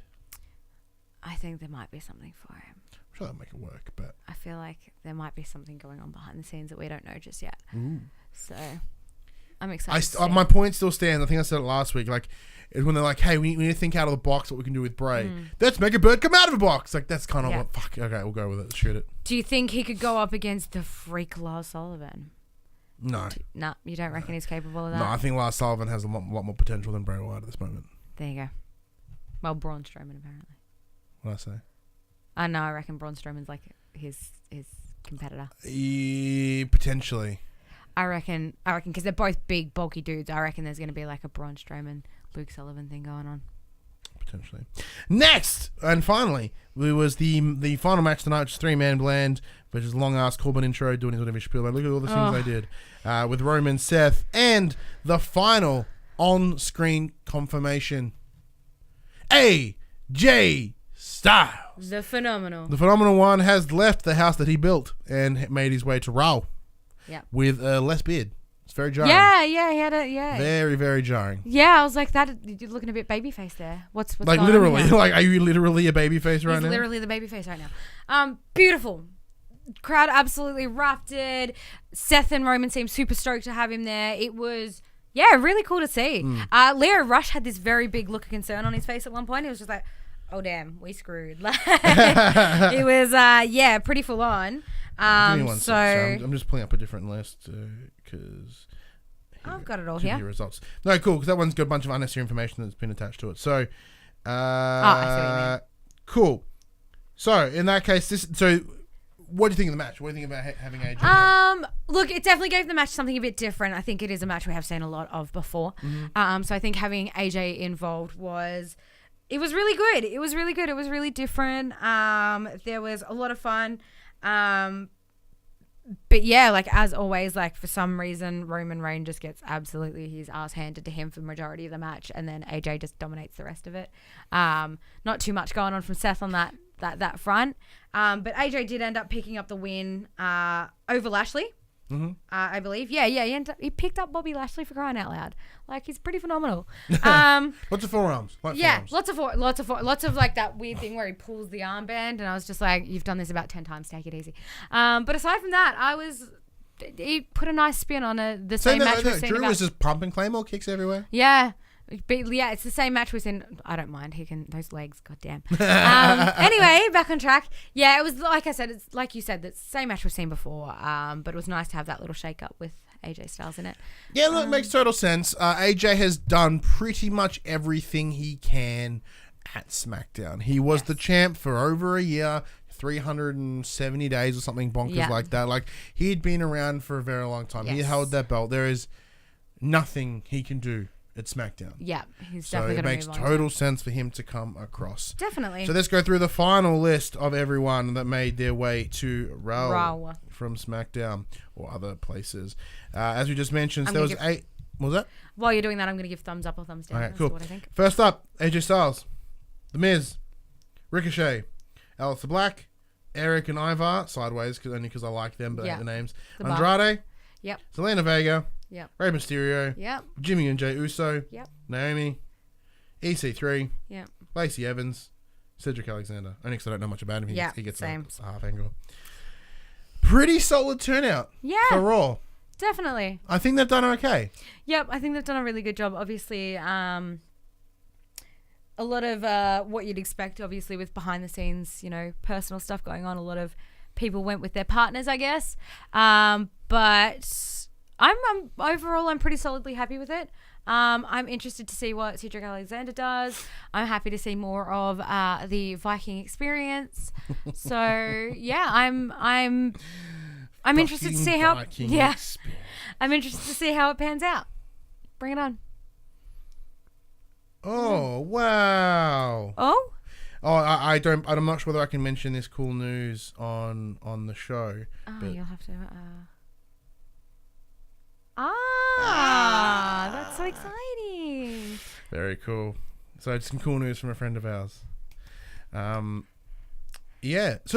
B: I think there might be something for him.
A: I'm sure that'll make it work, but
B: I feel like there might be something going on behind the scenes that we don't know just yet.
A: Ooh.
B: So I'm excited.
A: My point still stands. I think I said it last week. Is when they're like, hey, we need to think out of the box what we can do with Bray. Let's make a bird come out of a box. That's kind of what, fuck, okay, we'll go with it. Shoot it.
B: Do you think he could go up against the freak Lars Sullivan?
A: No.
B: You don't reckon he's capable of that?
A: No, I think Lars Sullivan has a lot more potential than Bray Wyatt at this moment.
B: There you go. Well, Braun Strowman, apparently.
A: What did I say?
B: I know, I reckon Braun Strowman's like his competitor.
A: Potentially.
B: I reckon, because they're both big, bulky dudes, I reckon there's going to be like a Braun Strowman, Luke Sullivan thing going on.
A: Potentially. Next, and finally, it was the final match tonight, which is 3-man blend, which is a long-ass Corbin intro, doing his whatever spiel. Look at all the things they did. With Roman, Seth, and the final on-screen confirmation. AJ Styles.
B: The Phenomenal.
A: The Phenomenal One has left the house that he built and made his way to Raw.
B: Yeah.
A: With less beard. It's very jarring.
B: Yeah, he had
A: Very, very jarring.
B: Yeah, I was like, that you're looking a bit babyface there. What's
A: like
B: going
A: literally?
B: on here?
A: Like, are you literally a babyface right now?
B: He's literally the babyface right now. Beautiful. Crowd absolutely erupted. Seth and Roman seemed super stoked to have him there. It was, really cool to see. Leo Rush had this very big look of concern on his face at one point. He was just like, oh, damn, we screwed. It was, pretty full on.
A: Give me one sec. I'm just pulling up a different list because
B: I've got it all here.
A: Results. No, cool, because that one's got a bunch of unnecessary information that's been attached to it. So,
B: I see what you mean.
A: Cool. So, in that case, what do you think of the match? What do you think about having AJ?
B: Look, it definitely gave the match something a bit different. I think it is a match we have seen a lot of before. So I think having AJ involved was really good. It was really good. It was really different. There was a lot of fun. But yeah, like as always, like for some reason, Roman Reigns just gets absolutely his ass handed to him for the majority of the match, and then AJ just dominates the rest of it. Not too much going on from Seth on that front. But AJ did end up picking up the win over Lashley. I believe. He picked up Bobby Lashley, for crying out loud. Like, he's pretty phenomenal.
A: Lots of forearms.
B: Lots of like that weird thing where he pulls the armband, and I was just like, you've done this about 10 times, take it easy. But aside from that, he put a nice spin on the same match we've seen.
A: Drew was just pumping Claymore kicks everywhere.
B: Yeah. But yeah, it's the same match we've seen. I don't mind. He can, those legs, goddamn. Anyway, back on track. Yeah, it was like I said, it's like you said, the same match we've seen before. But it was nice to have that little shake up with AJ Styles in it.
A: Yeah, look, it makes total sense. AJ has done pretty much everything he can at SmackDown. He was the champ for over a year, 370 days or something bonkers like that. Like, he'd been around for a very long time. He held that belt. There is nothing he can do at SmackDown.
B: Yeah, he's definitely going to move on.
A: So it makes total sense for him to come across.
B: Definitely.
A: So let's go through the final list of everyone that made their way to Raw from SmackDown or other places. As we just mentioned, there was 8. What was that?
B: While you're doing that, I'm going to give thumbs up or thumbs down.
A: Okay, cool.
B: What I think.
A: First up, AJ Styles, The Miz, Ricochet, Aleister Black, Eric and Ivar, sideways, only because I like them, but the names. Andrade, Zelina Vega, Rey Mysterio, Jimmy and Jey Uso, Naomi, EC3, Lacey Evans, Cedric Alexander. Only because I don't know much about him. He gets a half angle. Pretty solid turnout for Raw.
B: Definitely.
A: I think they've done okay.
B: Yep, I think they've done a really good job. Obviously, a lot of what you'd expect, obviously, with behind the scenes, personal stuff going on. A lot of people went with their partners, I guess. But I'm pretty solidly happy with it. I'm interested to see what Cedric Alexander does. I'm happy to see more of the Viking experience. So yeah, I'm interested to see how I'm interested to see how it pans out. Bring it on.
A: Oh wow.
B: Oh,
A: I'm not sure whether I can mention this cool news on the show.
B: You'll have to. That's so exciting.
A: Very cool. So it's some cool news from a friend of ours. So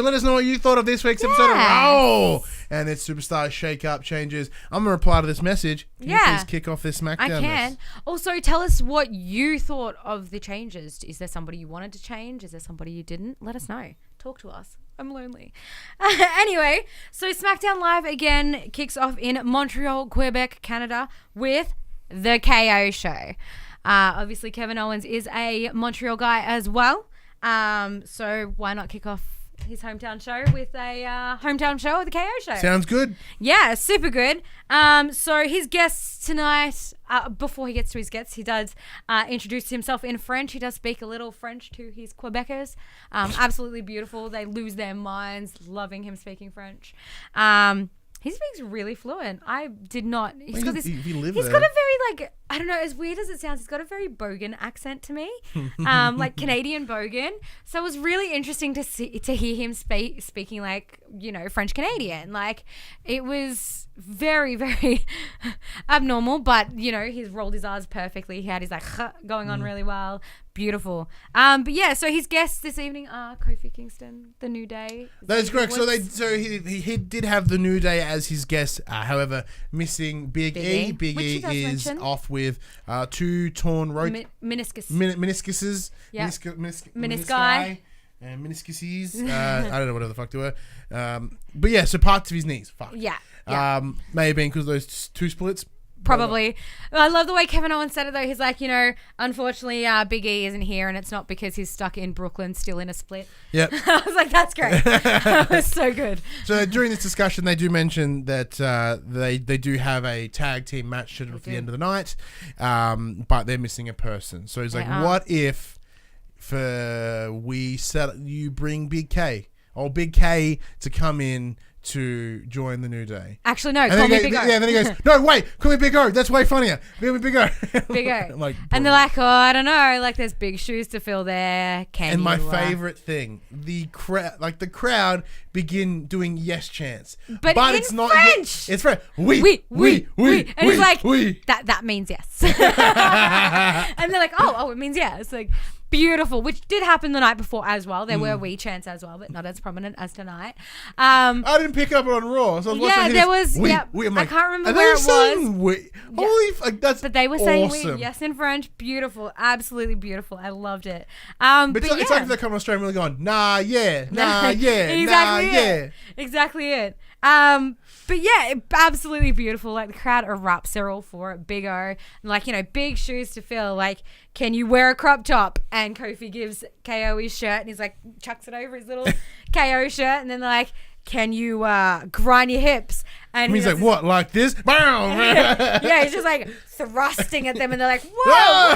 A: let us know what you thought of this week's episode of Raw and its Superstar Shake Up changes. I'm going to reply to this message. Can you please kick off this SmackDown?
B: I can. Also, tell us what you thought of the changes. Is there somebody you wanted to change? Is there somebody you didn't? Let us know. Talk to us. I'm lonely. Anyway, so SmackDown Live again kicks off in Montreal, Quebec, Canada with the KO show. Obviously, Kevin Owens is a Montreal guy as well. So why not kick off his hometown show with a hometown show of the KO show?
A: Sounds good.
B: Yeah, super good. So his guests tonight, before he gets to his guests, he does introduce himself in French. He does speak a little French to his Quebecers. Absolutely beautiful. They lose their minds loving him speaking French. He speaks really fluent. I did not. He's got a very I don't know, as weird as it sounds, he's got a very bogan accent to me, like Canadian bogan. So it was really interesting to hear him speaking like, you know, French Canadian. Like, it was very, very abnormal, but, you know, he's rolled his R's perfectly. He had his like going on really well. Beautiful. But yeah, so his guests this evening are Kofi Kingston, The New Day.
A: That is correct. So he did have The New Day as his guest. However, missing Big E. Big E is off with two torn meniscuses.
B: Yeah.
A: Menisci. And meniscuses. I don't know whatever the fuck they were. But yeah, so parts of his knees. Fuck.
B: Yeah.
A: May have been because of those two splits.
B: Probably. I love the way Kevin Owens said it though. He's like, you know, unfortunately Big E isn't here and it's not because he's stuck in Brooklyn still in a split.
A: Yep.
B: I was like, that's great. That was so good.
A: So during this discussion, they do mention that they do have a tag team match scheduled for the end of the night, but they're missing a person. So he's like, what if you bring Big K to come in to join The New Day?
B: Actually, no. Call me Big O.
A: Yeah, and then he goes, no, wait, call me Big O. That's way funnier. Call me Big O.
B: Big O.
A: Like,
B: and they're like, oh, I don't know. Like, there's big shoes to fill there.
A: And my favorite thing, the crowd begin doing yes chants,
B: but
A: it's not
B: French.
A: It's French.
B: We. And he's like, that means yes. And they're like, oh, it means yes. Like, beautiful, which did happen the night before as well. There were wee chants as well, but not as prominent as tonight.
A: I didn't pick up on Raw, so I was watching
B: there was.
A: We.
B: I'm like, I can't remember where it was.
A: Holy, that's
B: but they were
A: awesome.
B: saying we, yes, in French. Beautiful, absolutely beautiful. I loved it.
A: But it's like if they're coming Australian, really going,
B: exactly it. But yeah, absolutely beautiful. Like, the crowd erupts. They're all for it. Big O. And like, you know, big shoes to fill. Like, can you wear a crop top? And Kofi gives KO his shirt and he's like, chucks it over his little KO shirt. And then they're like, can you grind your hips? And
A: he's like, what, like this?
B: Yeah, he's just like thrusting at them and they're like, whoa.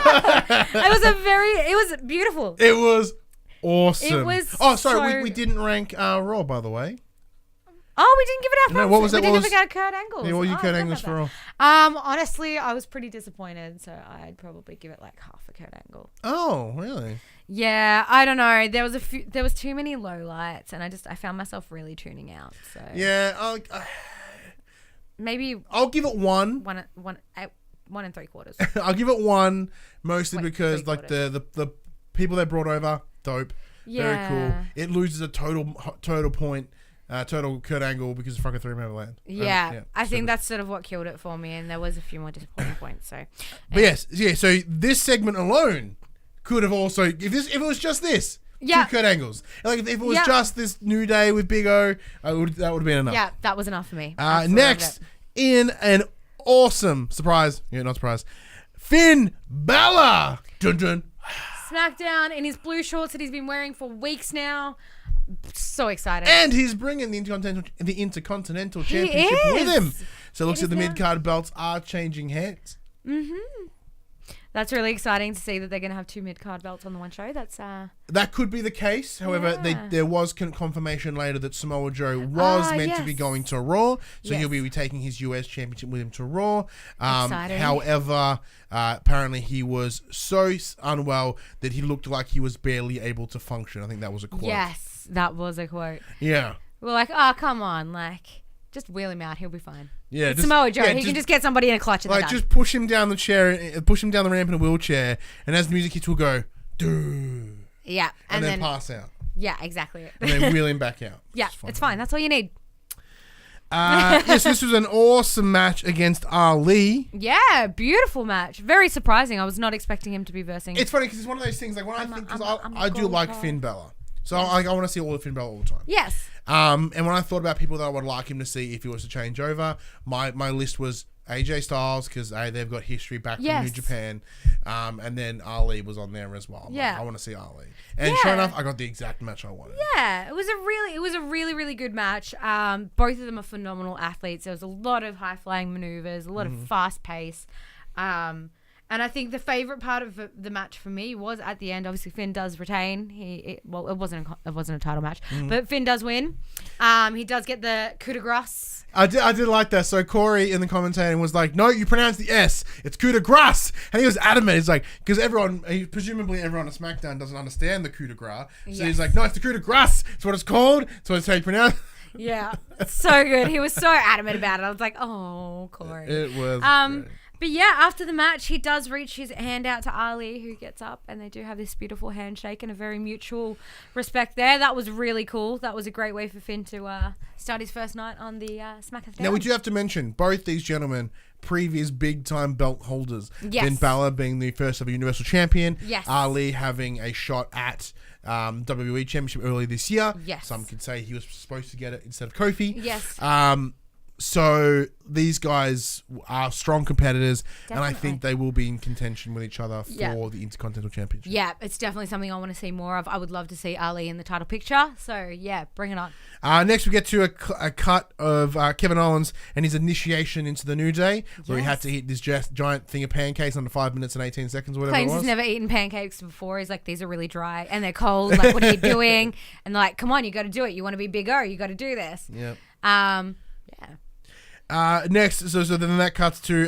B: It was beautiful.
A: It was awesome.
B: It was
A: we didn't rank Raw, by the way.
B: Oh, we didn't give it our thumbs.
A: No, what was
B: we
A: it?
B: didn't even get Kurt Angles.
A: Yeah, what were you Kurt Angles for?
B: Honestly, I was pretty disappointed, so I'd probably give it like half a Kurt Angle.
A: Oh, really?
B: Yeah, I don't know. There was too many low lights, and I found myself really tuning out. So
A: yeah,
B: maybe
A: I'll give it one.
B: 1 3/4.
A: I'll give it one, mostly because like the people they brought over, dope, very cool. It loses a total point. Total Kurt Angle because of fucking 3-man land.
B: I think that's sort of what killed it for me, and there was a few more disappointing points. So,
A: but so this segment alone could have also, if it was just this, two Kurt Angles, like if it was just this New Day with Big O, that would have been enough.
B: Yeah, that was enough for me.
A: Next, in an awesome surprise, not surprise, Finn Bálor, dun dun.
B: SmackDown in his blue shorts that he's been wearing for weeks now. So excited.
A: And he's bringing the Intercontinental Championship with him. So it looks like the mid-card belts are changing hands.
B: Mm-hmm. That's really exciting to see that they're going to have two mid-card belts on the one show. That's
A: that could be the case. However, there was confirmation later that Samoa Joe was meant to be going to Raw. So he'll be taking his US Championship with him to Raw. However, apparently he was so unwell that he looked like he was barely able to function. I think that was a quote.
B: Yes, that was a quote.
A: Yeah.
B: We're like, oh, come on. Like, just wheel him out. He'll be fine.
A: Yeah,
B: it's Samoa Joe. He can just get somebody in a clutch.
A: Like, just push him down the chair, push him down the ramp in a wheelchair, and as the music hits, we'll go, dude.
B: Yeah,
A: and then pass out.
B: Yeah, exactly.
A: And then wheel him back out.
B: Yeah, it's fine. That's all you need.
A: Yes, this was an awesome match against Ali.
B: Yeah, beautiful match. Very surprising. I was not expecting him to be versing.
A: It's funny because it's one of those things. Like when I do like Finn Bálor, so I want to see all of Finn Bálor all the time.
B: Yes.
A: And when I thought about people that I would like him to see if he was to change over, my list was AJ Styles because they've got history back from New Japan, and then Ali was on there as well. I want to see Ali, and sure enough, I got the exact match I wanted.
B: Yeah, it was a really good match. Both of them are phenomenal athletes. There was a lot of high flying maneuvers, a lot of fast pace, and And I think the favorite part of the match for me was at the end. Obviously, Finn does retain. It wasn't a title match, but Finn does win. He does get the coup de grace.
A: I did like that. So Corey in the commentating was like, "No, you pronounce the S. It's coup de grace," and he was adamant. He's like, because presumably everyone on SmackDown doesn't understand the coup de grace, so he's like, "No, it's the coup de grace. It's what it's called. It's what it's how you pronounce."
B: Yeah, so good. He was so adamant about it. I was like, "Oh, Corey."
A: It was. Great.
B: But yeah, after the match, he does reach his hand out to Ali, who gets up, and they do have this beautiful handshake and a very mutual respect there. That was really cool. That was a great way for Finn to start his first night on the SmackDown.
A: Now, we do have to mention both these gentlemen, previous big-time belt holders.
B: Yes.
A: Finn Bálor being the first ever Universal Champion.
B: Yes.
A: Ali having a shot at WWE Championship earlier this year.
B: Yes.
A: Some could say he was supposed to get it instead of Kofi.
B: Yes.
A: So these guys are strong competitors,
B: Definitely.
A: and I think they will be in contention with each other for the Intercontinental Championship.
B: Yeah, it's definitely something I want to see more of. I would love to see Ali in the title picture. So yeah, bring it on.
A: Next, we get to a cut of Kevin Owens and his initiation into the New Day, where he had to eat this giant thing of pancakes under 5 minutes and 18 seconds, or whatever
B: Claims
A: it was.
B: he's never eaten pancakes before. He's like, these are really dry and they're cold. Like, what are you doing? And they're like, come on, you got to do it. You want to be bigger. You got to do this.
A: Yep.
B: Yeah.
A: Next, so then that cuts to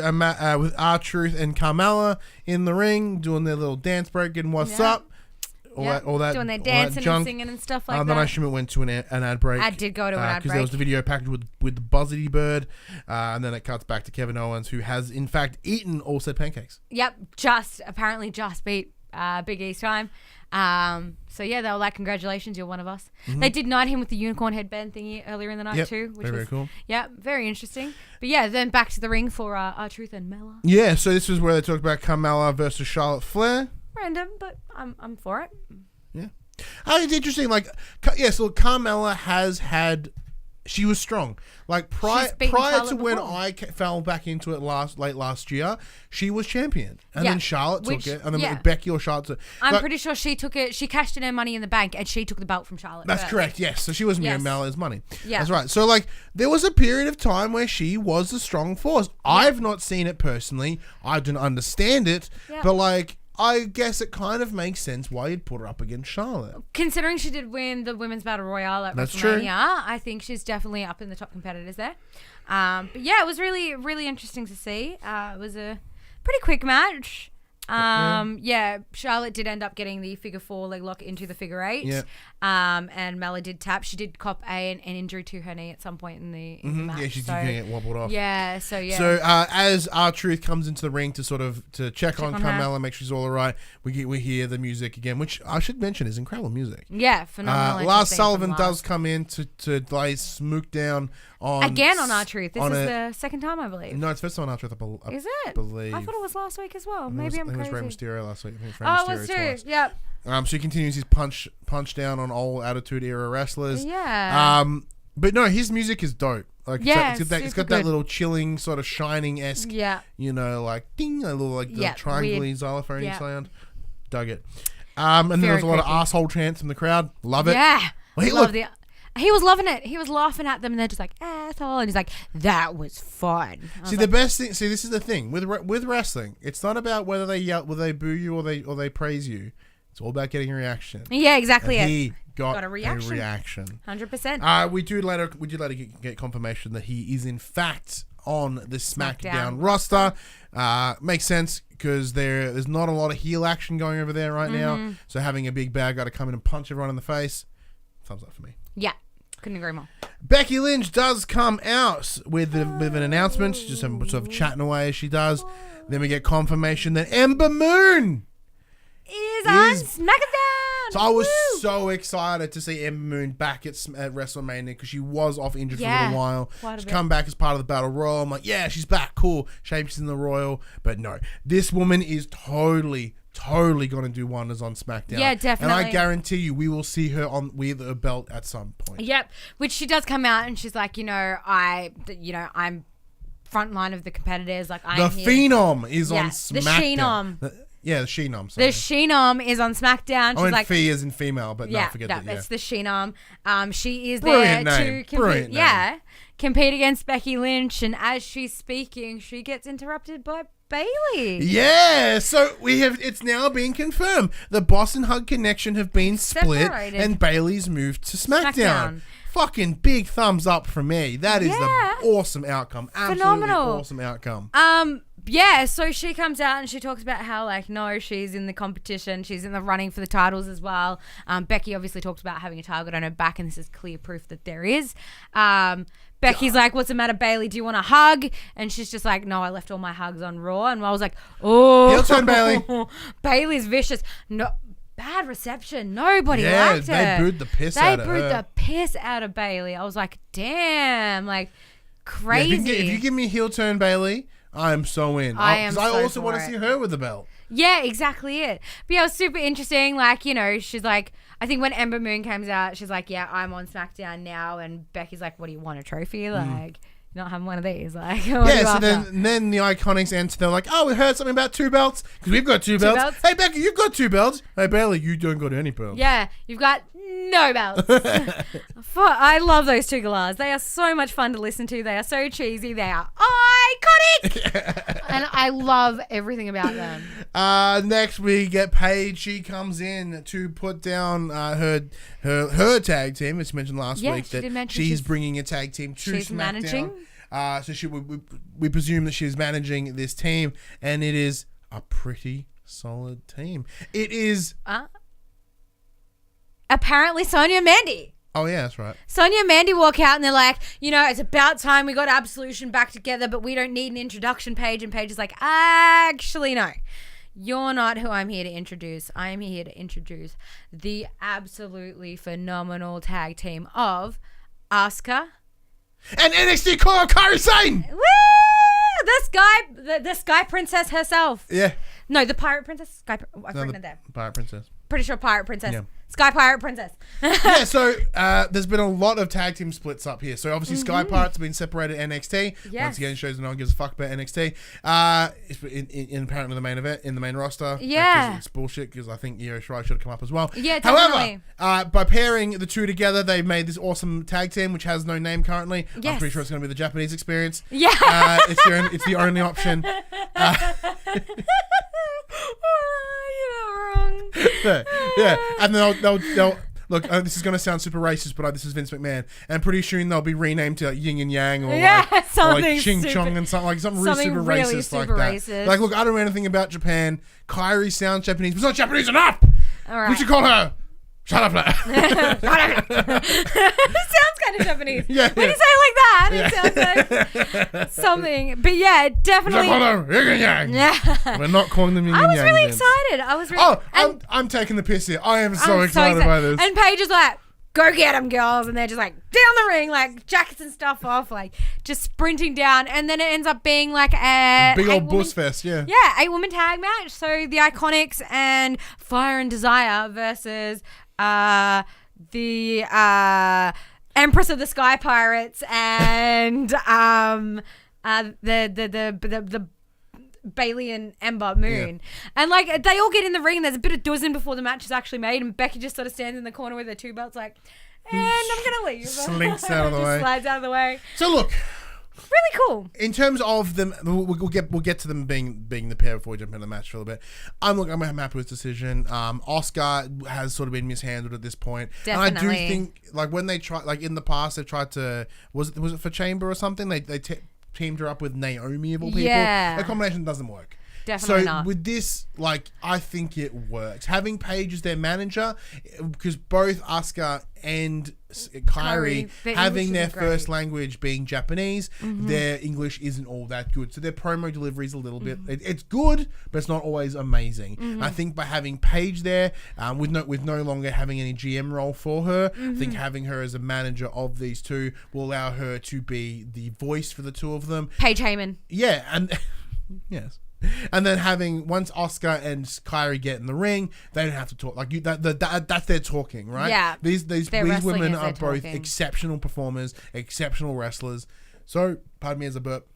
A: with R-Truth and Carmella in the ring doing their little dance break and what's up. All that
B: doing their dancing and singing and stuff like that.
A: Then I assume it went to an ad break.
B: I did go to an ad break.
A: Because there was the video packaged with the Buzzity Bird. And then it cuts back to Kevin Owens, who has, in fact, eaten all said pancakes.
B: Yep, apparently just beat Big E's time. So yeah, they were like, congratulations, you're one of us. Mm-hmm. They did knight him with the unicorn headband thingy earlier in the night too, which was very cool. Yeah, very interesting. But yeah, then back to the ring for R-Truth and Mella.
A: Yeah, so this is where they talked about Carmella versus Charlotte Flair.
B: Random, but I'm for it.
A: Yeah. It's interesting. Like, so Carmella has had. She was strong. Like prior to when I fell back into it late last year, she was champion, and then Charlotte took it, and then Becky or Charlotte.
B: I'm pretty sure she took it. She cashed in her money in the bank, and she took the belt from Charlotte.
A: That's correct. Yes, so she was Mella's money.
B: Yeah,
A: that's right. So like, there was a period of time where she was a strong force. I've not seen it personally. I don't understand it, but like, I guess it kind of makes sense why you'd put her up against Charlotte. Considering
B: she did win the Women's Battle Royale at
A: That's
B: WrestleMania,
A: true.
B: I think she's definitely up in the top competitors there. But yeah, it was really, really interesting to see. It was a pretty quick match. Charlotte did end up getting the figure 4 leg lock into the figure 8. Yeah. And Mella did tap. She did cop an injury to her knee at some point in the match.
A: Yeah, she did get wobbled off.
B: Yeah, so yeah.
A: So as R-Truth comes into the ring to check on Carmella, make sure she's all right, we hear the music again, which I should mention is incredible music.
B: Yeah, phenomenal.
A: Lars Sullivan does come in to lay smook down on
B: R-Truth. This is the second time, I believe.
A: No, it's the first time on R-Truth.
B: Is it?
A: Believe.
B: I thought it was last week as well. Maybe I'm crazy.
A: I think it was Rey Mysterio last week. I think
B: it was twice. Yep.
A: So he continues his punch down on old Attitude Era wrestlers.
B: Yeah.
A: But no, his music is dope. Like, it's got that
B: good.
A: little chilling sort of Shining-esque.
B: Yeah.
A: Like ding, a little like the triangle xylophone sound. Dug it. And then there's a lot of asshole chants from the crowd. Love it.
B: Yeah. Well, he was loving it. He was laughing at them, and they're just like, asshole. And he's like, that was fun.
A: The best thing. See, this is the thing with wrestling. It's not about whether they yell, whether they boo you or they praise you. It's all about getting a reaction.
B: Yeah, exactly.
A: He got a reaction.
B: 100%.
A: We did later get confirmation that he is in fact on the SmackDown roster. Makes sense because there's not a lot of heel action going over there right now. So having a big bad guy to come in and punch everyone in the face, thumbs up for me.
B: Yeah. Couldn't agree more.
A: Becky Lynch does come out with an announcement, just sort of chatting away as she does. Then we get confirmation that Ember Moon
B: is on SmackDown.
A: So I was so excited to see Ember Moon back at WrestleMania because she was off injured for a little while. She's come back as part of the Battle Royal. I'm like, yeah, she's back. Cool. She's in the Royal. But no, this woman is totally going to do wonders on SmackDown.
B: Yeah, definitely.
A: And I guarantee you we will see her with a belt at some point.
B: Yep. Which she does come out and she's like, I'm front line of the competitors. Like,
A: the Phenom is on SmackDown.
B: The Phenom.
A: Yeah, the She-Nom.
B: The She-Nom is on SmackDown. She's like
A: Fee is in female, but no, forget that. Yeah,
B: it's the She-Nom. She is
A: Brilliant
B: there
A: name.
B: to compete.
A: Brilliant name.
B: Compete against Becky Lynch, and as she's speaking, she gets interrupted by Bayley.
A: Yeah, so it's now been confirmed. The Boss and Hug Connection have been split, and Bayley's moved to SmackDown. Fucking big thumbs up from me. That is the awesome outcome. Absolutely phenomenal. Awesome outcome.
B: So she comes out and she talks about how, like, no, she's in the competition. She's in the running for the titles as well. Becky obviously talks about having a target on her back, and this is clear proof that there is. Becky's like, what's the matter, Bayley? Do you want a hug? And she's just like, no, I left all my hugs on Raw. And I was like, oh.
A: Heel turn, Bayley.
B: Bayley's vicious. No. Bad reception. Nobody liked her.
A: They booed the piss out of her.
B: They booed the piss out of Bayley. I was like, damn, like, crazy.
A: Yeah, if you give me heel turn, Bayley, I am so in. I also want to see her with the belt.
B: Yeah, exactly it. But yeah, it was super interesting. Like, you know, she's like, I think when Ember Moon comes out, she's like, yeah, I'm on SmackDown now. And Becky's like, what do you want, a trophy? Like, not having one of these. Like,
A: so then the Iconics enter. They're like, oh, we heard something about 2 belts because we've got 2 belts. Hey, Becky, you've got 2 belts. Hey, Bayley, you don't got any belts.
B: Yeah, you've got no belts. I love those 2 galahs. They are so much fun to listen to. They are so cheesy. They are iconic. And I love everything about them.
A: Next, we get Paige. She comes in to put down her tag team, as mentioned last week. She's bringing a tag team to SmackDown.
B: Managing.
A: So we presume that she's managing this team, and it is a pretty solid team. It is
B: apparently Sonya and Mandy.
A: Oh yeah, that's right.
B: Sonya and Mandy walk out and they're like, you know, it's about time we got Absolution back together, but we don't need an introduction page. And Paige is like, actually, no. You're not who I'm here to introduce. I am here to introduce the absolutely phenomenal tag team of Asuka
A: and NXT Kairi Sane.
B: Woo! The Sky Princess herself.
A: Yeah.
B: No, the Pirate Princess. I've written it there.
A: Pirate Princess.
B: Pretty sure Pirate Princess.
A: Yeah.
B: Sky Pirate Princess.
A: Yeah, so there's been a lot of tag team splits up here. So obviously Sky Pirates have been separated NXT.
B: Yes.
A: Once again, shows that no one gives a fuck about NXT. In apparently the main event, in the main roster.
B: Yeah.
A: It's bullshit because I think Io Shirai should have come up as well.
B: Yeah, definitely.
A: However, by pairing the 2 together, they've made this awesome tag team, which has no name currently. Yes. I'm pretty sure it's going to be the Japanese Experience.
B: Yeah.
A: It's the only option.
B: You're wrong.
A: Yeah, and they'll look. This is going to sound super racist, but this is Vince McMahon, and pretty soon they'll be renamed to like Yin and Yang or like Ching Chong and something really super racist like that.
B: Racist.
A: Like, look, I don't know anything about Japan. Kairi sounds Japanese, but it's not Japanese enough.
B: All right.
A: We should call her. Shut up,
B: It sounds kind of Japanese. Yeah, when you say it like that, it sounds like something. But yeah, definitely.
A: Yeah. We're not calling them Yin and Yang.
B: I was really excited.
A: I'm taking the piss here. I am so excited by this.
B: And Paige is like, go get them, girls. And they're just like, down the ring, like jackets and stuff off, like just sprinting down. And then it ends up being like a
A: big old bus fest, yeah.
B: Yeah, 8-woman tag match. So the Iconics and Fire and Desire versus the Empress of the Sky Pirates and the Bayley and Ember Moon. Yeah. And like they all get in the ring and there's a bit of dozen before the match is actually made, and Becky just sort of stands in the corner with her 2 belts like, and I'm gonna leave.
A: Slinks out of the way.
B: Slides out of the way.
A: So look,
B: really cool.
A: In terms of them, we'll get to them being the pair before we jump into the match for a little bit. I'm happy with this decision. Oscar has sort of been mishandled at this point.
B: Definitely.
A: And I do think like when they try, like in the past they've tried to was it for Chamber or something, they teamed her up with Naomi of all people.
B: Yeah.
A: The combination doesn't work.
B: Definitely
A: so
B: not.
A: With this, like, I think it works. Having Paige as their manager, because both Asuka and Kairi having their first language being Japanese, their English isn't all that good. So their promo delivery is a little bit, it's good, but it's not always amazing. I think by having Paige there, with no longer having any GM role for her, I think having her as a manager of these 2 will allow her to be the voice for the 2 of them.
B: Paige Heyman.
A: Yeah, and yes. And then having once Oscar and Kairi get in the ring, they don't have to talk like you. That's their talking, right?
B: Yeah.
A: These women are both exceptional performers, exceptional wrestlers. So, pardon me as a burp.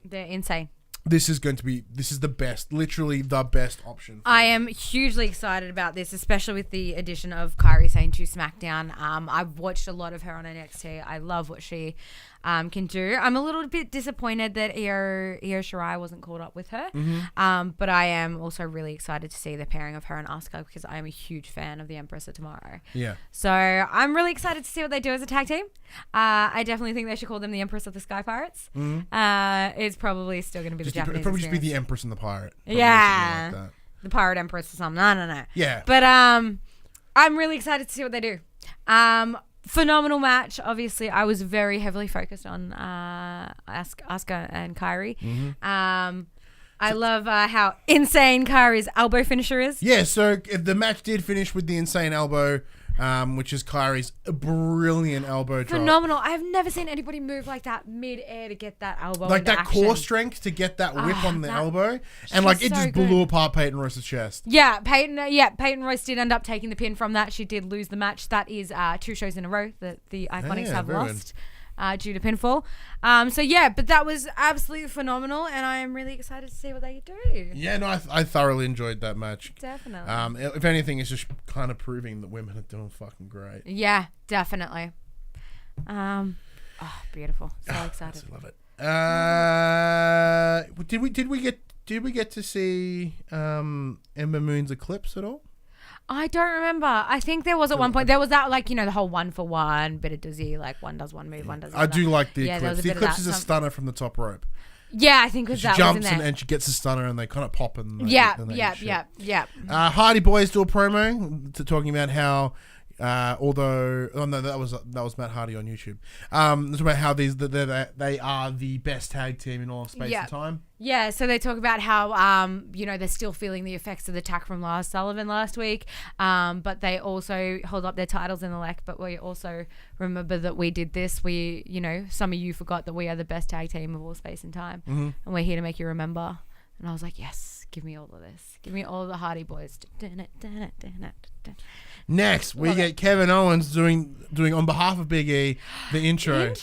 B: They're insane.
A: this is the best, literally the best option.
B: I am hugely excited about this, especially with the addition of Kairi Sane to SmackDown. I've watched a lot of her on NXT. I love what she can do. I'm a little bit disappointed that Io Shirai wasn't called up with her. But I am also really excited to see the pairing of her and Asuka because I am a huge fan of the Empress of Tomorrow.
A: Yeah.
B: So I'm really excited to see what they do as a tag team. I definitely think they should call them the Empress of the Sky Pirates. It's probably still going to be the Japanese.
A: It'd probably just be the Empress and the Pirate.
B: Yeah.
A: Like
B: the Pirate Empress or something. I don't know.
A: Yeah.
B: But I'm really excited to see what they do. Phenomenal match. Obviously, I was very heavily focused on Asuka and Kairi. I love how insane Kairi's elbow finisher is.
A: Yeah, so the match did finish with the insane elbow, which is Kairi's brilliant elbow drop.
B: Phenomenal. I've never seen anybody move like that mid-air to get that elbow
A: like
B: into
A: that
B: action.
A: core strength to get that whip on the elbow. And like it just blew apart Peyton Royce's chest.
B: Yeah, Peyton Royce did end up taking the pin from that. She did lose the match. That is 2 shows in a row that the Iconics have lost. Due to pinfall. But that was absolutely phenomenal, and I am really excited to see what they do.
A: Yeah, no, I thoroughly enjoyed that match.
B: Definitely.
A: If anything, it's just kind of proving that women are doing fucking great.
B: Yeah, definitely. Beautiful. So excited.
A: I love it. Did we get to see Ember Moon's eclipse at all?
B: I don't remember. I think there was at one point. There was that, like, the whole 1-for-1 bit of dizzy, like one does one move, one does the other.
A: I do like the eclipse. The eclipse is a stunner from the top rope.
B: Yeah, I think that was in there. She jumps
A: and she gets a stunner and they kind of pop and
B: yeah.
A: Hardy Boys do a promo talking about how that was Matt Hardy on YouTube. It's about how they are the best tag team in all of space and time.
B: Yeah, so they talk about how they're still feeling the effects of the attack from Lars Sullivan last week, but they also hold up their titles in the leg. But we also remember that we did this. We, some of you forgot that we are the best tag team of all space and time, and we're here to make you remember. And I was like, yes, give me all of this. Give me all of the Hardy Boys.
A: Next, we get Kevin Owens doing on behalf of Big E the intro.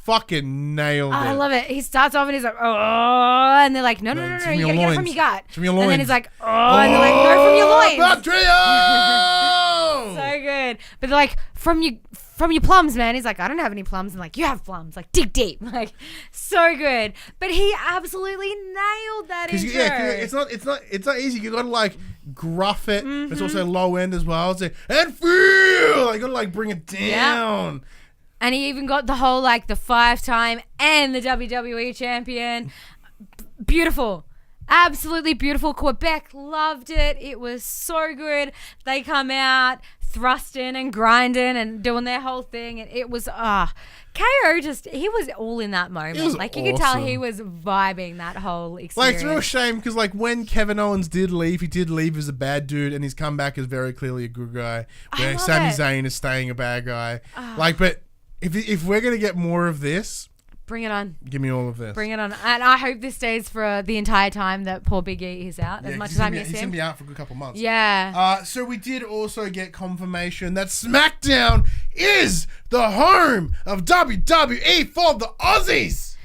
A: Fucking nailed it.
B: I love it. He starts off and he's like, oh, and they're like, no, you gotta get it from your gut.
A: From your loins.
B: And then he's like, oh, and they're like, no, from your loins.
A: Trio!
B: So good. But they're like, from your plums, man. He's like, I don't have any plums. And like, you have plums. Like, dig deep. Like, so good. But he absolutely nailed that intro.
A: Yeah, it's not easy. You gotta like gruff it. But it's also low end as well. It's like, and feel. You gotta like bring it down.
B: Yep. And he even got the whole like the 5-time and the WWE champion. Beautiful. Absolutely beautiful. Quebec loved it. It was so good. They come out thrusting and grinding and doing their whole thing, and it was KO he was all in that moment. Like you could tell he was vibing that whole experience.
A: Like it's a real shame because like when Kevin Owens did leave, he did leave as a bad dude, and his comeback is very clearly a good guy. Where Sami Zayn is staying a bad guy. But if we're gonna get more of this.
B: Bring it on.
A: Give me all of this.
B: Bring it on. And I hope this stays for the entire time that poor Big E is out, as much as I miss him.
A: He's going to be out for a good couple months.
B: Yeah.
A: So we did also get confirmation that SmackDown is the home of WWE for the Aussies.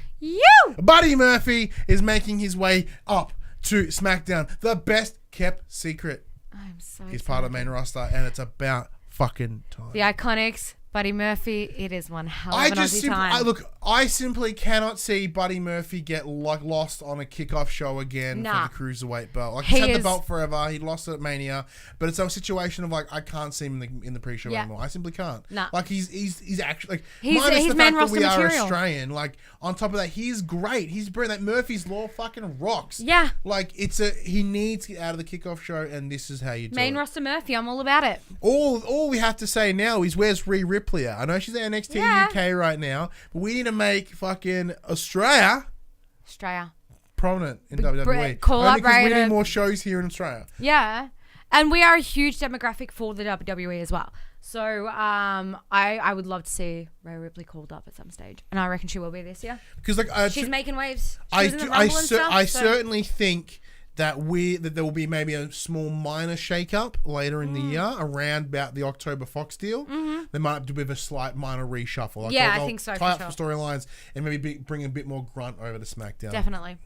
A: Buddy Murphy is making his way up to SmackDown. The best kept secret.
B: I'm so
A: He's part of the main roster, and it's about fucking time.
B: The Iconics. Buddy Murphy, it is one hell of an Aussie time.
A: I simply cannot see Buddy Murphy get lost on a kickoff show again for the Cruiserweight belt. Like he's had the belt forever. He lost it at Mania, but it's a situation of like I can't see him in the pre-show anymore. I simply can't. Like he's actually like minus the fact that we are Australian. Like on top of that, he's great. He's brilliant. That Murphy's Law fucking rocks. Yeah. Like he needs to get out of the kickoff show, and this is how you do it.
B: Main roster Murphy, I'm all about it.
A: All we have to say now is where's Rhea Ripley at? I know she's at NXT UK right now, but we need to make fucking Australia prominent in WWE. Only because we need more shows here in Australia.
B: Yeah, and we are a huge demographic for the WWE as well. So I would love to see Rhea Ripley called up at some stage, and I reckon she will be this year because like she's making waves.
A: I certainly think that there will be maybe a small minor shake-up later in the year around about the October Fox deal. they might do a bit of a slight minor reshuffle. Like
B: I think so.
A: Tie up some storylines and maybe bring a bit more grunt over to SmackDown.
B: Definitely.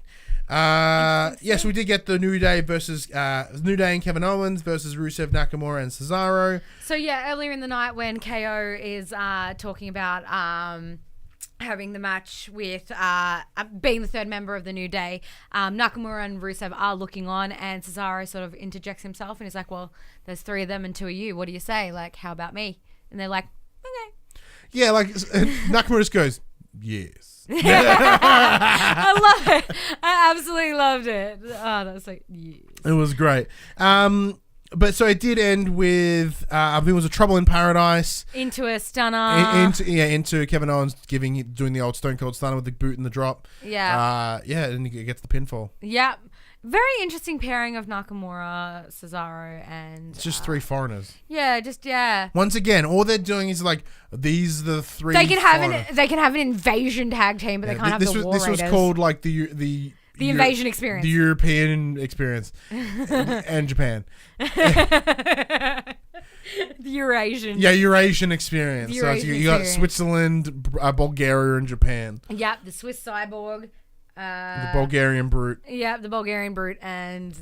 A: Yes, we did get the New Day versus New Day and Kevin Owens versus Rusev, Nakamura, and Cesaro.
B: So earlier in the night when KO is talking about having the match with being the third member of the New Day, Nakamura and Rusev are looking on, and Cesaro sort of interjects himself and he's like, well, there's 3 of them and 2 of you. What do you say? Like, how about me? And they're like, okay.
A: Yeah, like Nakamura just goes, yes.
B: I love it. I absolutely loved it. Oh, that's like, yes.
A: It was great. But so it did end with I think it was a Trouble in Paradise
B: into a stunner.
A: Into Kevin Owens doing the old Stone Cold Stunner with the boot and the drop.
B: Yeah.
A: And he gets the pinfall.
B: Yeah. Very interesting pairing of Nakamura, Cesaro, and
A: it's just 3 foreigners.
B: Yeah.
A: Once again, all they're doing is like these are the 3.
B: They can have an invasion tag team, but they can't have the War Raiders.
A: This was called like the
B: invasion experience.
A: The European experience. And Japan.
B: The Eurasian.
A: Yeah, Eurasian experience.
B: Eurasian
A: you got Switzerland, Bulgaria, and Japan.
B: Yep, the Swiss Cyborg.
A: The Bulgarian Brute.
B: Yeah, the Bulgarian Brute and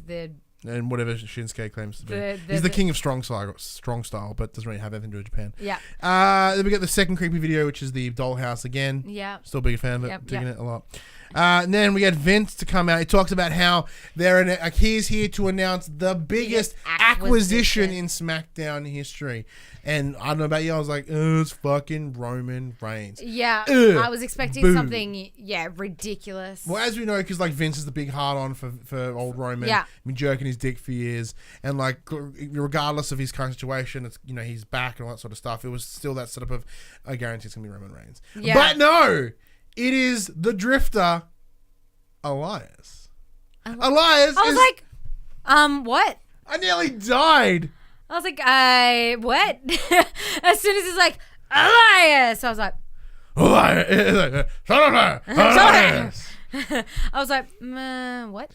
A: whatever Shinsuke claims to be. He's the king of strong style, but doesn't really have anything to do with Japan.
B: Yeah.
A: Then we got the second creepy video, which is the dollhouse again.
B: Yeah.
A: Still a big fan of it. Digging it a lot. And then we had Vince to come out. He talks about how he's here to announce the biggest acquisition in SmackDown history. And I don't know about you, I was like, it's fucking Roman Reigns.
B: Yeah, I was expecting something, ridiculous.
A: Well, as we know, because like Vince is the big hard-on for old Roman. Yeah. Been jerking his dick for years. And like, regardless of his current situation, it's he's back and all that sort of stuff. It was still that sort of, I guarantee it's going to be Roman Reigns. Yeah. But no! It is the Drifter, Elias. Elias
B: I was like, what?
A: I nearly died.
B: I was like, what? As soon as he's like, Elias, I was like,
A: Elias.
B: I was like, what?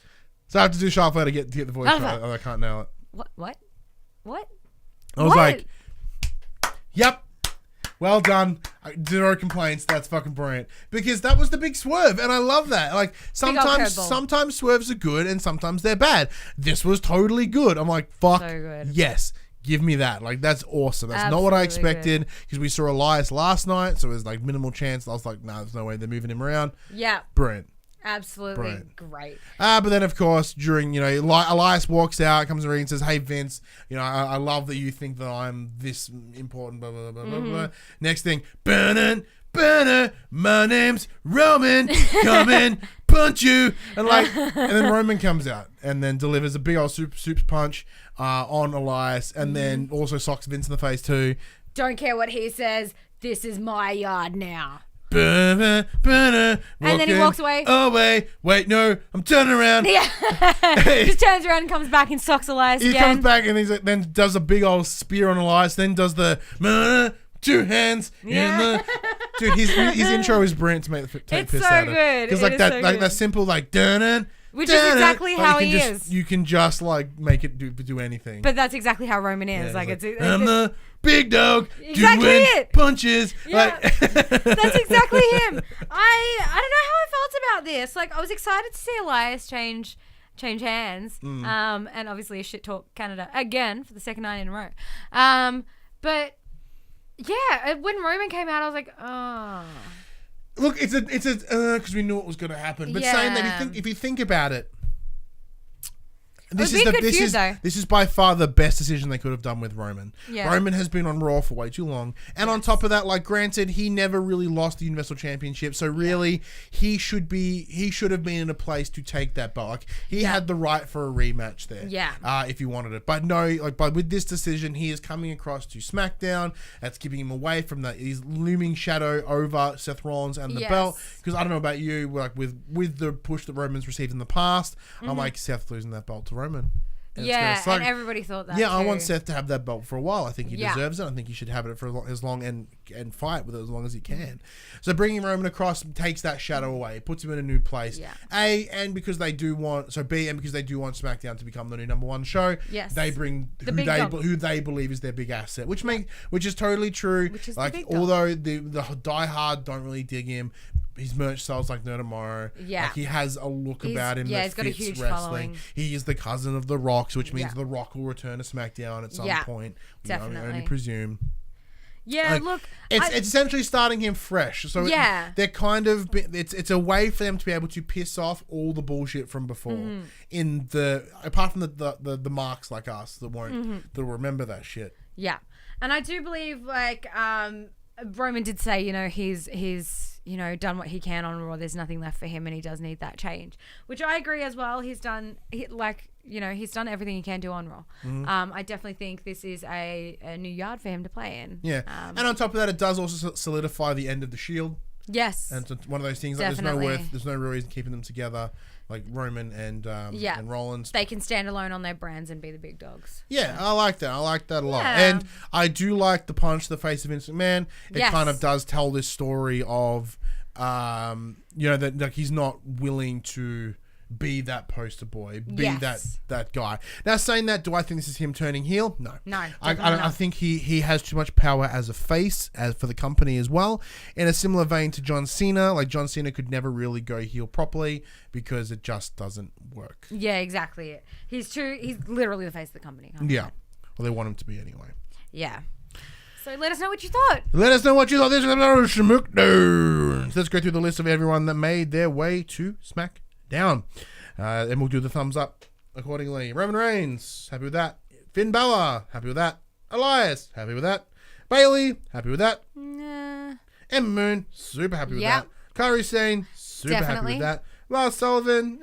A: So I have to do shuffle to get the voice right. I can't nail it.
B: What?
A: I was like, yep. Well done. Zero complaints. That's fucking brilliant. Because that was the big swerve, and I love that. Like sometimes swerves are good, and sometimes they're bad. This was totally good. I'm like, fuck, so good. Yes, give me that. Like that's awesome. That's absolutely not what I expected because we saw Elias last night, so it was like minimal chance. I was like, nah, there's no way they're moving him around.
B: Yeah,
A: brilliant.
B: Absolutely brilliant. Great.
A: But then, of course, during, Elias walks out, comes to the ring and says, hey, Vince, I love that you think that I'm this important, blah, blah, blah, blah, blah. Next thing, burnin', my name's Roman, come in, punch you. And then Roman comes out and then delivers a big old super punch on Elias and then also socks Vince in the face too.
B: Don't care what he says, this is my yard now.
A: And
B: then he walks away.
A: Oh, wait, no, I'm turning around.
B: Yeah. Just turns around and comes back and socks Elias again.
A: He comes back and then does a big old spear on Elias, then does the 2 hands. Yeah. Dude, his intro is brilliant to make the piss out of. It's so good. Because that simple dun.
B: Which is exactly how he is.
A: You can just make it do anything.
B: But that's exactly how Roman is.
A: Yeah, I'm the big dog
B: doing
A: punches.
B: Yeah. That's exactly him. I don't know how I felt about this. I was excited to see Elias change hands. And obviously a shit talk Canada again for the second night in a row. But yeah, when Roman came out, I was like, oh.
A: Look, it's a because we knew it was going to happen. But saying that, if you think about it, this is by far the best decision they could have done with Roman. Yeah. Roman has been on Raw for way too long, and on top of that, granted, he never really lost the Universal Championship, so really he should have been in a place to take that belt. He had the right for a rematch there. Yeah. If he wanted it, but no, but with this decision, he is coming across to SmackDown. That's keeping him away from his looming shadow over Seth Rollins and the belt. Because I don't know about you, with the push that Roman's received in the past, I'm like, Seth losing that belt to Roman. And
B: yeah, and everybody thought that.
A: Yeah,
B: too.
A: I want Seth to have that belt for a while. I think he deserves it. I think he should have it for as long and fight with it as long as he can. So bringing Roman across takes that shadow away. It puts him in a new place.
B: Yeah.
A: And because they do want SmackDown to become the new #1 show.
B: Yes.
A: They bring who they believe is their big asset, which is totally true.
B: Which is
A: like, although the diehard don't really dig him, his merch sells like no tomorrow.
B: Yeah.
A: Like, he has a look about him that
B: he's got a
A: fits
B: huge
A: wrestling.
B: following.
A: He is the cousin of The Rock, which means The Rock will return to SmackDown at some point.
B: Definitely.
A: I only presume.
B: Yeah,
A: like,
B: look,
A: it's essentially starting him fresh. So they're kind of it's a way for them to be able to piss off all the bullshit from before. Apart from the marks like us that won't that remember that shit.
B: Yeah, and I do believe Roman did say, he's done what he can on Raw. There's nothing left for him, and he does need that change, which I agree as well. He's done everything he can do on Raw. I definitely think this is a new yard for him to play in.
A: Yeah, and on top of that, it does also solidify the end of the Shield.
B: Yes,
A: and it's one of those things. Like, there's no real reason keeping them together. Like Roman and Rollins.
B: They can stand alone on their brands and be the big dogs.
A: Yeah, I like that. I like that a lot.
B: Yeah.
A: And I do like the punch to the face of Vince McMahon. It kind of does tell this story of, that like, he's not willing to be that poster boy, be that guy. Now, saying that, do I think this is him turning heel? No. I think he has too much power as a face, as for the company as well. In a similar vein to John Cena, like John Cena could never really go heel properly because it just doesn't work.
B: Yeah, exactly. He's literally the face of the company. 100%.
A: Yeah. Well, they want him to be anyway.
B: Yeah. So let us know what you thought.
A: This is SmackDown. So let's go through the list of everyone that made their way to SmackDown. And we'll do the thumbs up accordingly. Roman Reigns, happy with that. Finn Bálor, happy with that. Elias, happy with that. Bayley, happy with that.
B: Nah.
A: Emma Moon, super happy with that. Kairi Sane, super happy with that. Lars Sullivan,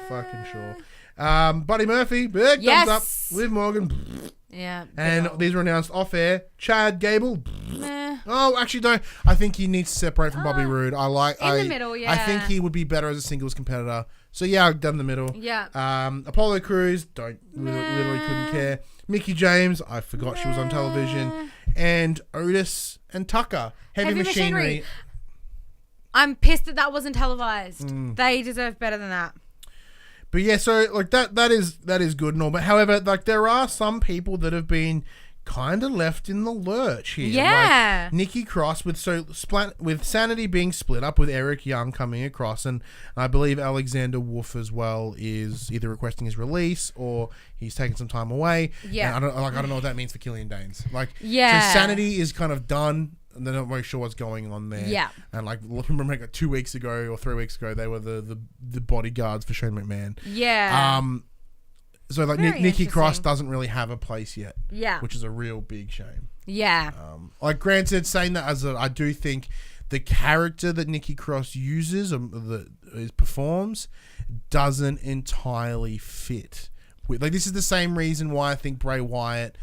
A: fucking sure. Buddy Murphy, big thumbs up. Liv Morgan,
B: yeah.
A: And these were announced off air. Chad Gable,
B: nah.
A: Oh, actually, don't. I think he needs to separate from Bobby Roode.
B: The middle, yeah.
A: I think he would be better as a singles competitor. So yeah, I've done the middle.
B: Yeah.
A: Apollo Crews, literally couldn't care. Mickey James, I forgot she was on television. And Otis and Tucker. Heavy Machinery.
B: I'm pissed that wasn't televised. They deserve better than that.
A: But yeah, so like that is good and all. But however, like there are some people that have been kind of left in the lurch here.
B: Yeah.
A: Like Nikki Cross with Sanity being split up with Eric Young coming across, and I believe Alexander Wolf as well is either requesting his release or he's taking some time away.
B: Yeah.
A: And I don't know what that means for Killian Danes. Like,
B: yeah.
A: So Sanity is kind of done. And they're not very sure what's going on there.
B: Yeah.
A: And like, remember like 2 weeks ago or 3 weeks ago, they were the bodyguards for Shane McMahon.
B: Yeah.
A: So like Nikki Cross doesn't really have a place yet.
B: Yeah.
A: Which is a real big shame.
B: Yeah.
A: Like granted, saying that I do think the character that Nikki Cross uses performs doesn't entirely fit. Like this is the same reason why I think Bray Wyatt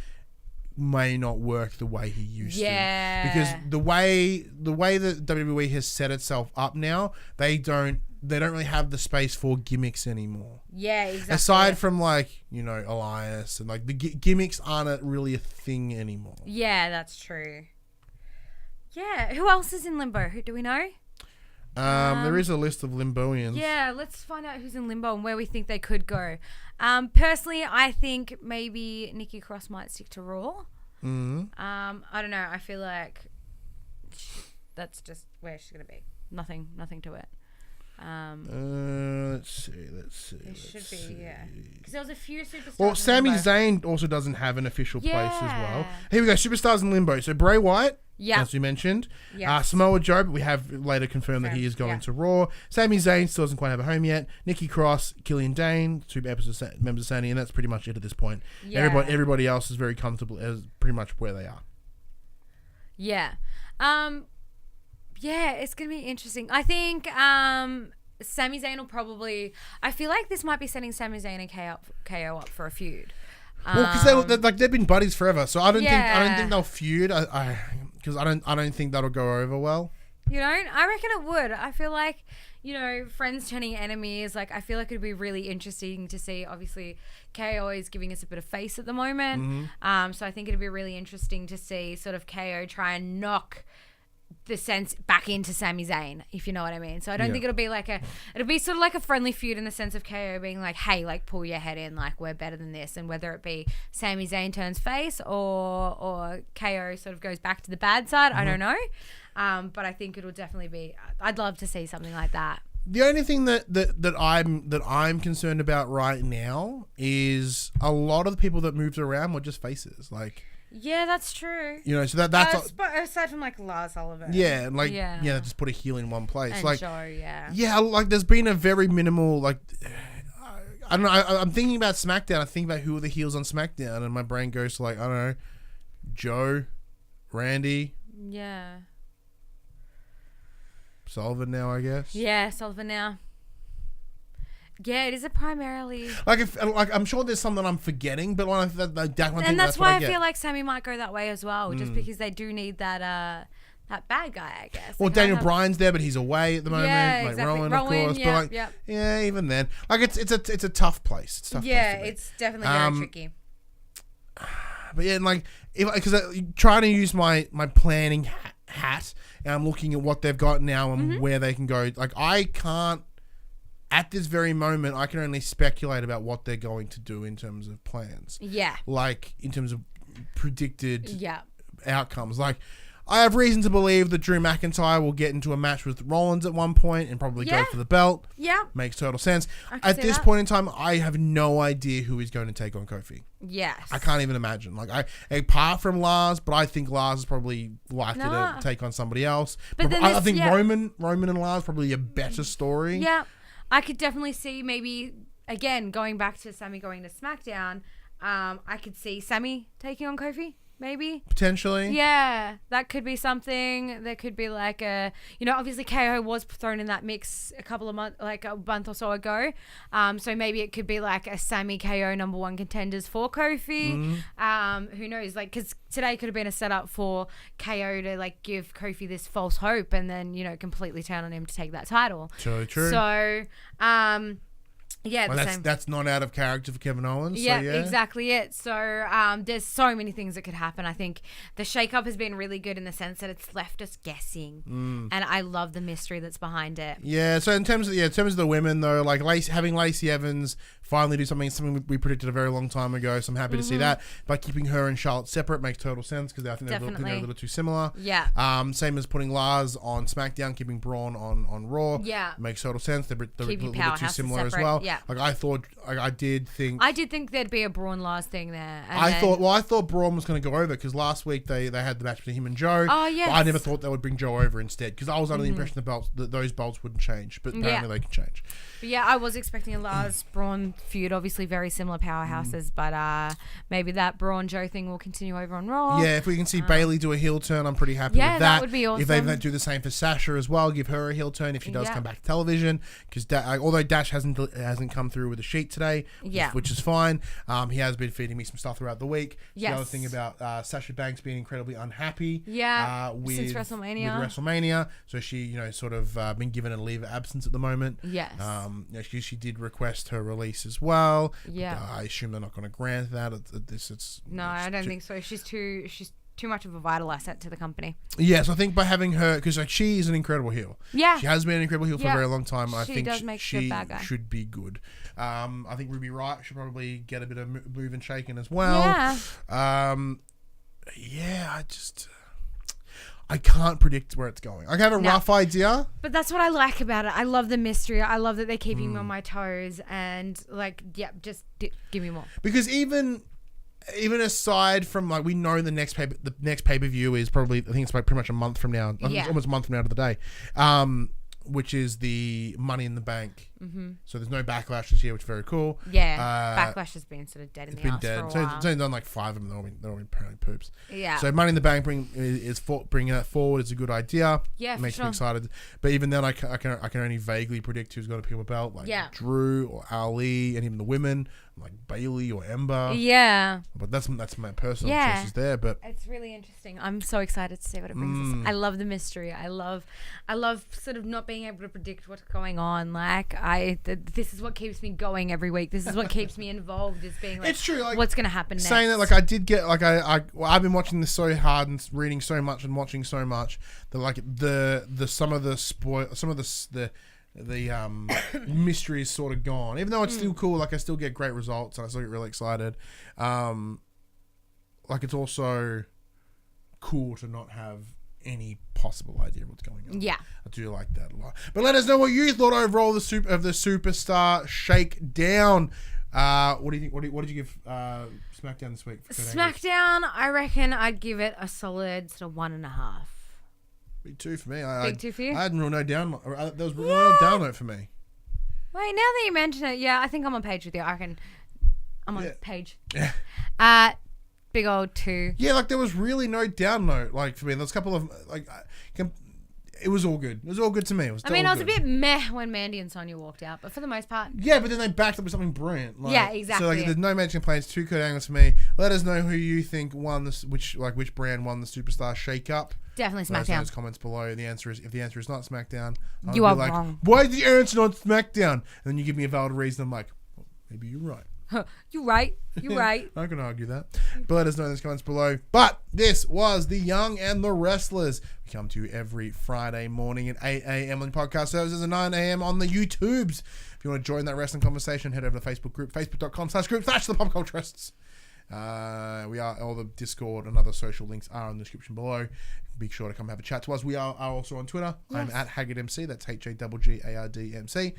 A: may not work the way he used to. Because the way that WWE has set itself up now, they don't really have the space for gimmicks anymore.
B: Yeah, exactly.
A: Aside from like, Elias and like the gimmicks aren't really a thing anymore.
B: Yeah, that's true. Yeah, who else is in limbo? Who do we know?
A: There is a list of limboians.
B: Yeah, let's find out who's in limbo and where we think they could go. Personally, I think maybe Nikki Cross might stick to Raw.
A: Mm-hmm.
B: I don't know. I feel like that's just where she's gonna be. Nothing to it.
A: Let's see.
B: It should be, yeah. Because there was a few superstars.
A: Well, Sami Zayn also doesn't have an official place as well. Here we go. Superstars in limbo. So Bray Wyatt.
B: Yeah.
A: As we mentioned.
B: Yeah.
A: Samoa Joe, but we have later confirmed that he is going to Raw. Sami Zayn still doesn't quite have a home yet. Nikki Cross, Killian Dane, 2 members of Sanity, and that's pretty much it at this point. Yeah. Everybody else is very comfortable as pretty much where they are.
B: Yeah. Yeah, it's going to be interesting. I think Sami Zayn will probably... I feel like this might be setting Sami Zayn and KO up for a feud.
A: Well, because they've been buddies forever, so I don't think they'll feud. Because I don't think that'll go over well.
B: You don't? I reckon it would. I feel like, you know, friends turning enemies. Like, I feel like it'd be really interesting to see. Obviously, KO is giving us a bit of face at the moment. So I think it'd be really interesting to see sort of KO try and knock the sense back into Sami Zayn, if you know what I mean. So I don't think it'll be it'll be sort of like a friendly feud in the sense of KO being like, hey, like, pull your head in, like, we're better than this. And whether it be Sami Zayn turns face or KO sort of goes back to the bad side, I don't know. But I think it'll definitely be, I'd love to see something like that.
A: The only thing that I'm concerned about right now is a lot of the people that moved around were just faces. Like,
B: yeah, that's true.
A: You know, so that's
B: aside from like Lars Sullivan.
A: Yeah, and like just put a heel in one place.
B: And
A: like
B: Joe,
A: like there's been a very minimal like I don't know. I'm thinking about SmackDown. I think about who are the heels on SmackDown, and my brain goes to like, I don't know, Joe, Randy.
B: Yeah.
A: Sullivan now, I guess.
B: Yeah, Sullivan now. Yeah, it is a primarily
A: like I'm sure there's something I'm forgetting, but one
B: and that's why I feel like Sami might go that way as well, just because they do need that bad guy, I guess.
A: Well, like, Daniel Bryan's there, but he's away at the moment.
B: Yeah,
A: like
B: exactly.
A: Rowan, of course.
B: Yeah,
A: but like, yeah, even then, like it's a tough place. It's a tough.
B: Yeah,
A: place
B: it's definitely very tricky.
A: But yeah, and like because I'm trying to use my planning hat, and I'm looking at what they've got now and where they can go. Like I can't. At this very moment, I can only speculate about what they're going to do in terms of plans. Yeah. Like, in terms of predicted outcomes. Like, I have reason to believe that Drew McIntyre will get into a match with Rollins at one point and probably go for the belt. Yeah. Makes total sense. At this point in time, I have no idea who is going to take on Kofi. Yes. I can't even imagine. Like, apart from Lars, but I think Lars is probably likely to take on somebody else. But I think Roman and Lars probably a better story.
B: Yeah. I could definitely see maybe, again, going back to Sami going to SmackDown, I could see Sami taking on Kofi, maybe.
A: Potentially.
B: Yeah, that could be something. There could be like obviously KO was thrown in that mix a month or so ago. So maybe it could be like a Sami KO number one contenders for Kofi. Who knows? Like, because today could have been a setup for KO to like give Kofi this false hope and then, completely turn on him to take that title.
A: Totally true.
B: So,
A: that's not out of character for Kevin Owens.
B: Yeah,
A: so
B: exactly it. So there's so many things that could happen. I think the shake-up has been really good in the sense that it's left us guessing, and I love the mystery that's behind it.
A: Yeah. So in terms of the women though, like having Lacey Evans finally do something we predicted a very long time ago. So I'm happy to see that. By keeping her and Charlotte separate makes total sense because I think they're a little too similar. Yeah. Same as putting Lars on SmackDown, keeping Braun on Raw. Yeah. Makes total sense. They're a little bit too similar as well. Yeah. Like I did think
B: there'd be a Braun Lars thing there.
A: I thought Braun was going to go over because last week they had the match between him and Joe. Oh yes. But I never thought they would bring Joe over instead because I was under the impression that those belts wouldn't change, but apparently they can change.
B: But yeah, I was expecting a Lars Braun feud. Obviously, very similar powerhouses, but maybe that Braun Joe thing will continue over on Raw.
A: Yeah, if we can see Bayley do a heel turn, I'm pretty happy with that.
B: That would be awesome.
A: If they do the same for Sasha as well, give her a heel turn if she does come back to television. Because although Dash hasn't come through with a sheet today, which is fine. He has been feeding me some stuff throughout the week. Yes. The other thing about Sasha Banks being incredibly unhappy.
B: Since WrestleMania.
A: So she, sort of been given a leave of absence at the moment.
B: Yes.
A: She did request her release as well.
B: Yeah.
A: I assume they're not going to grant that.
B: I don't think so. She's too much of a vital asset to the company.
A: Yes, I think by having her, because she is an incredible heel. Yeah. She has been an incredible heel for a very long time. I think she should be good. I think Ruby Riott should probably get a bit of move and shaking as well. Yeah. I can't predict where it's going. I have a rough idea.
B: But that's what I like about it. I love the mystery. I love that they're keeping me on my toes. And just give me more.
A: Because even aside from we know the next pay-per-view is probably, I think it's pretty much a month from now. It's almost a month from now to the day. Which is the Money in the Bank. Mm-hmm. So there's no Backlash this year, which is very cool.
B: Yeah, Backlash has been sort of dead in the ass for a while.
A: It's only done like 5 of them. They're all been apparently poops. Yeah. So Money in the Bank bringing that forward is a good idea. Yeah, it makes me excited. But even then, I can only vaguely predict who's going to pick up a belt, like Drew or Ali, and even the women. like Bailey or Ember.
B: Yeah.
A: But that's my personal choices there. But
B: it's really interesting. I'm so excited to see what it brings us. I love the mystery. I love sort of not being able to predict what's going on. Like this is what keeps me going every week. This is what keeps me involved. Is being like,
A: it's true. Like,
B: what's gonna happen next?
A: Saying that, like, I did get like I've been watching this so hard and reading so much and watching so much that like some of the mystery is sort of gone, even though it's still cool. Like, I still get great results and I still get really excited. Like, it's also cool to not have any possible idea of what's going on.
B: Yeah,
A: I do like that a lot. But let us know what you thought overall of the Superstar Shakedown. What do you think? What did you give SmackDown this week?
B: SmackDown, I reckon I'd give it a solid sort of 1.5.
A: Big 2 for me.
B: Big 2 for you?
A: I had no down. There was no down note for me.
B: Wait, now that you mention it, I think I'm on page with you. I reckon I'm on page.
A: Yeah.
B: Big old 2.
A: Yeah, like, there was really no down note. Like, for me, there's a couple of it was all good. It was all good to me. I was
B: a bit meh when Mandy and Sonya walked out, but for the most part.
A: Yeah, but then they backed up with something brilliant. Like,
B: yeah, exactly.
A: So, like, there's no major complaints. 2 good angles for me. Let us know who you think won this, which brand won the Superstar Shake Up.
B: Definitely
A: Let us know in
B: SmackDown.
A: those comments below. If the answer is not SmackDown,
B: You are wrong.
A: Why is the answer not SmackDown? And then you give me a valid reason. I'm like, well, maybe you're right.
B: You're right. You're right.
A: I can argue that. But let us know in those comments below. But this was The Young and the Wrestlers. We come to you every Friday morning at 8 a.m. on podcast services and 9 a.m. on the YouTubes. If you want to join that wrestling conversation, head over to the Facebook group, facebook.com/group/the-popculturists. We are all the Discord and other social links are in the description below. Be sure to come have a chat to us. We are also on Twitter. Yes. I'm at HaggardMC. That's HAGGARDMC.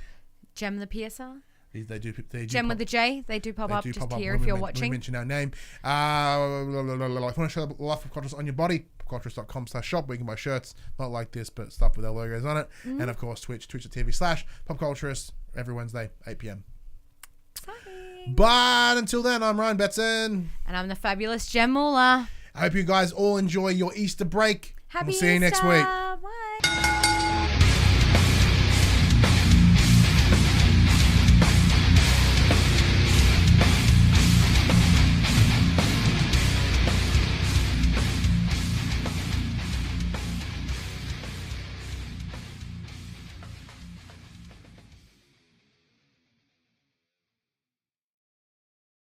B: Jem the PSR.
A: They do
B: Jem with the J. They do pop up just here if you're watching.
A: We mention our name. If you want to show the life of Cultures on your body, popculturist.com/shop where you can buy shirts, not like this, but stuff with our logos on it. And of course, twitch.tv/popculturist every Wednesday, 8 p.m. Exciting. But until then, I'm Ryan Betson.
B: And I'm the fabulous Jem Muller.
A: I hope you guys all enjoy your Easter break.
B: Happy
A: We'll see you next
B: Easter.
A: week.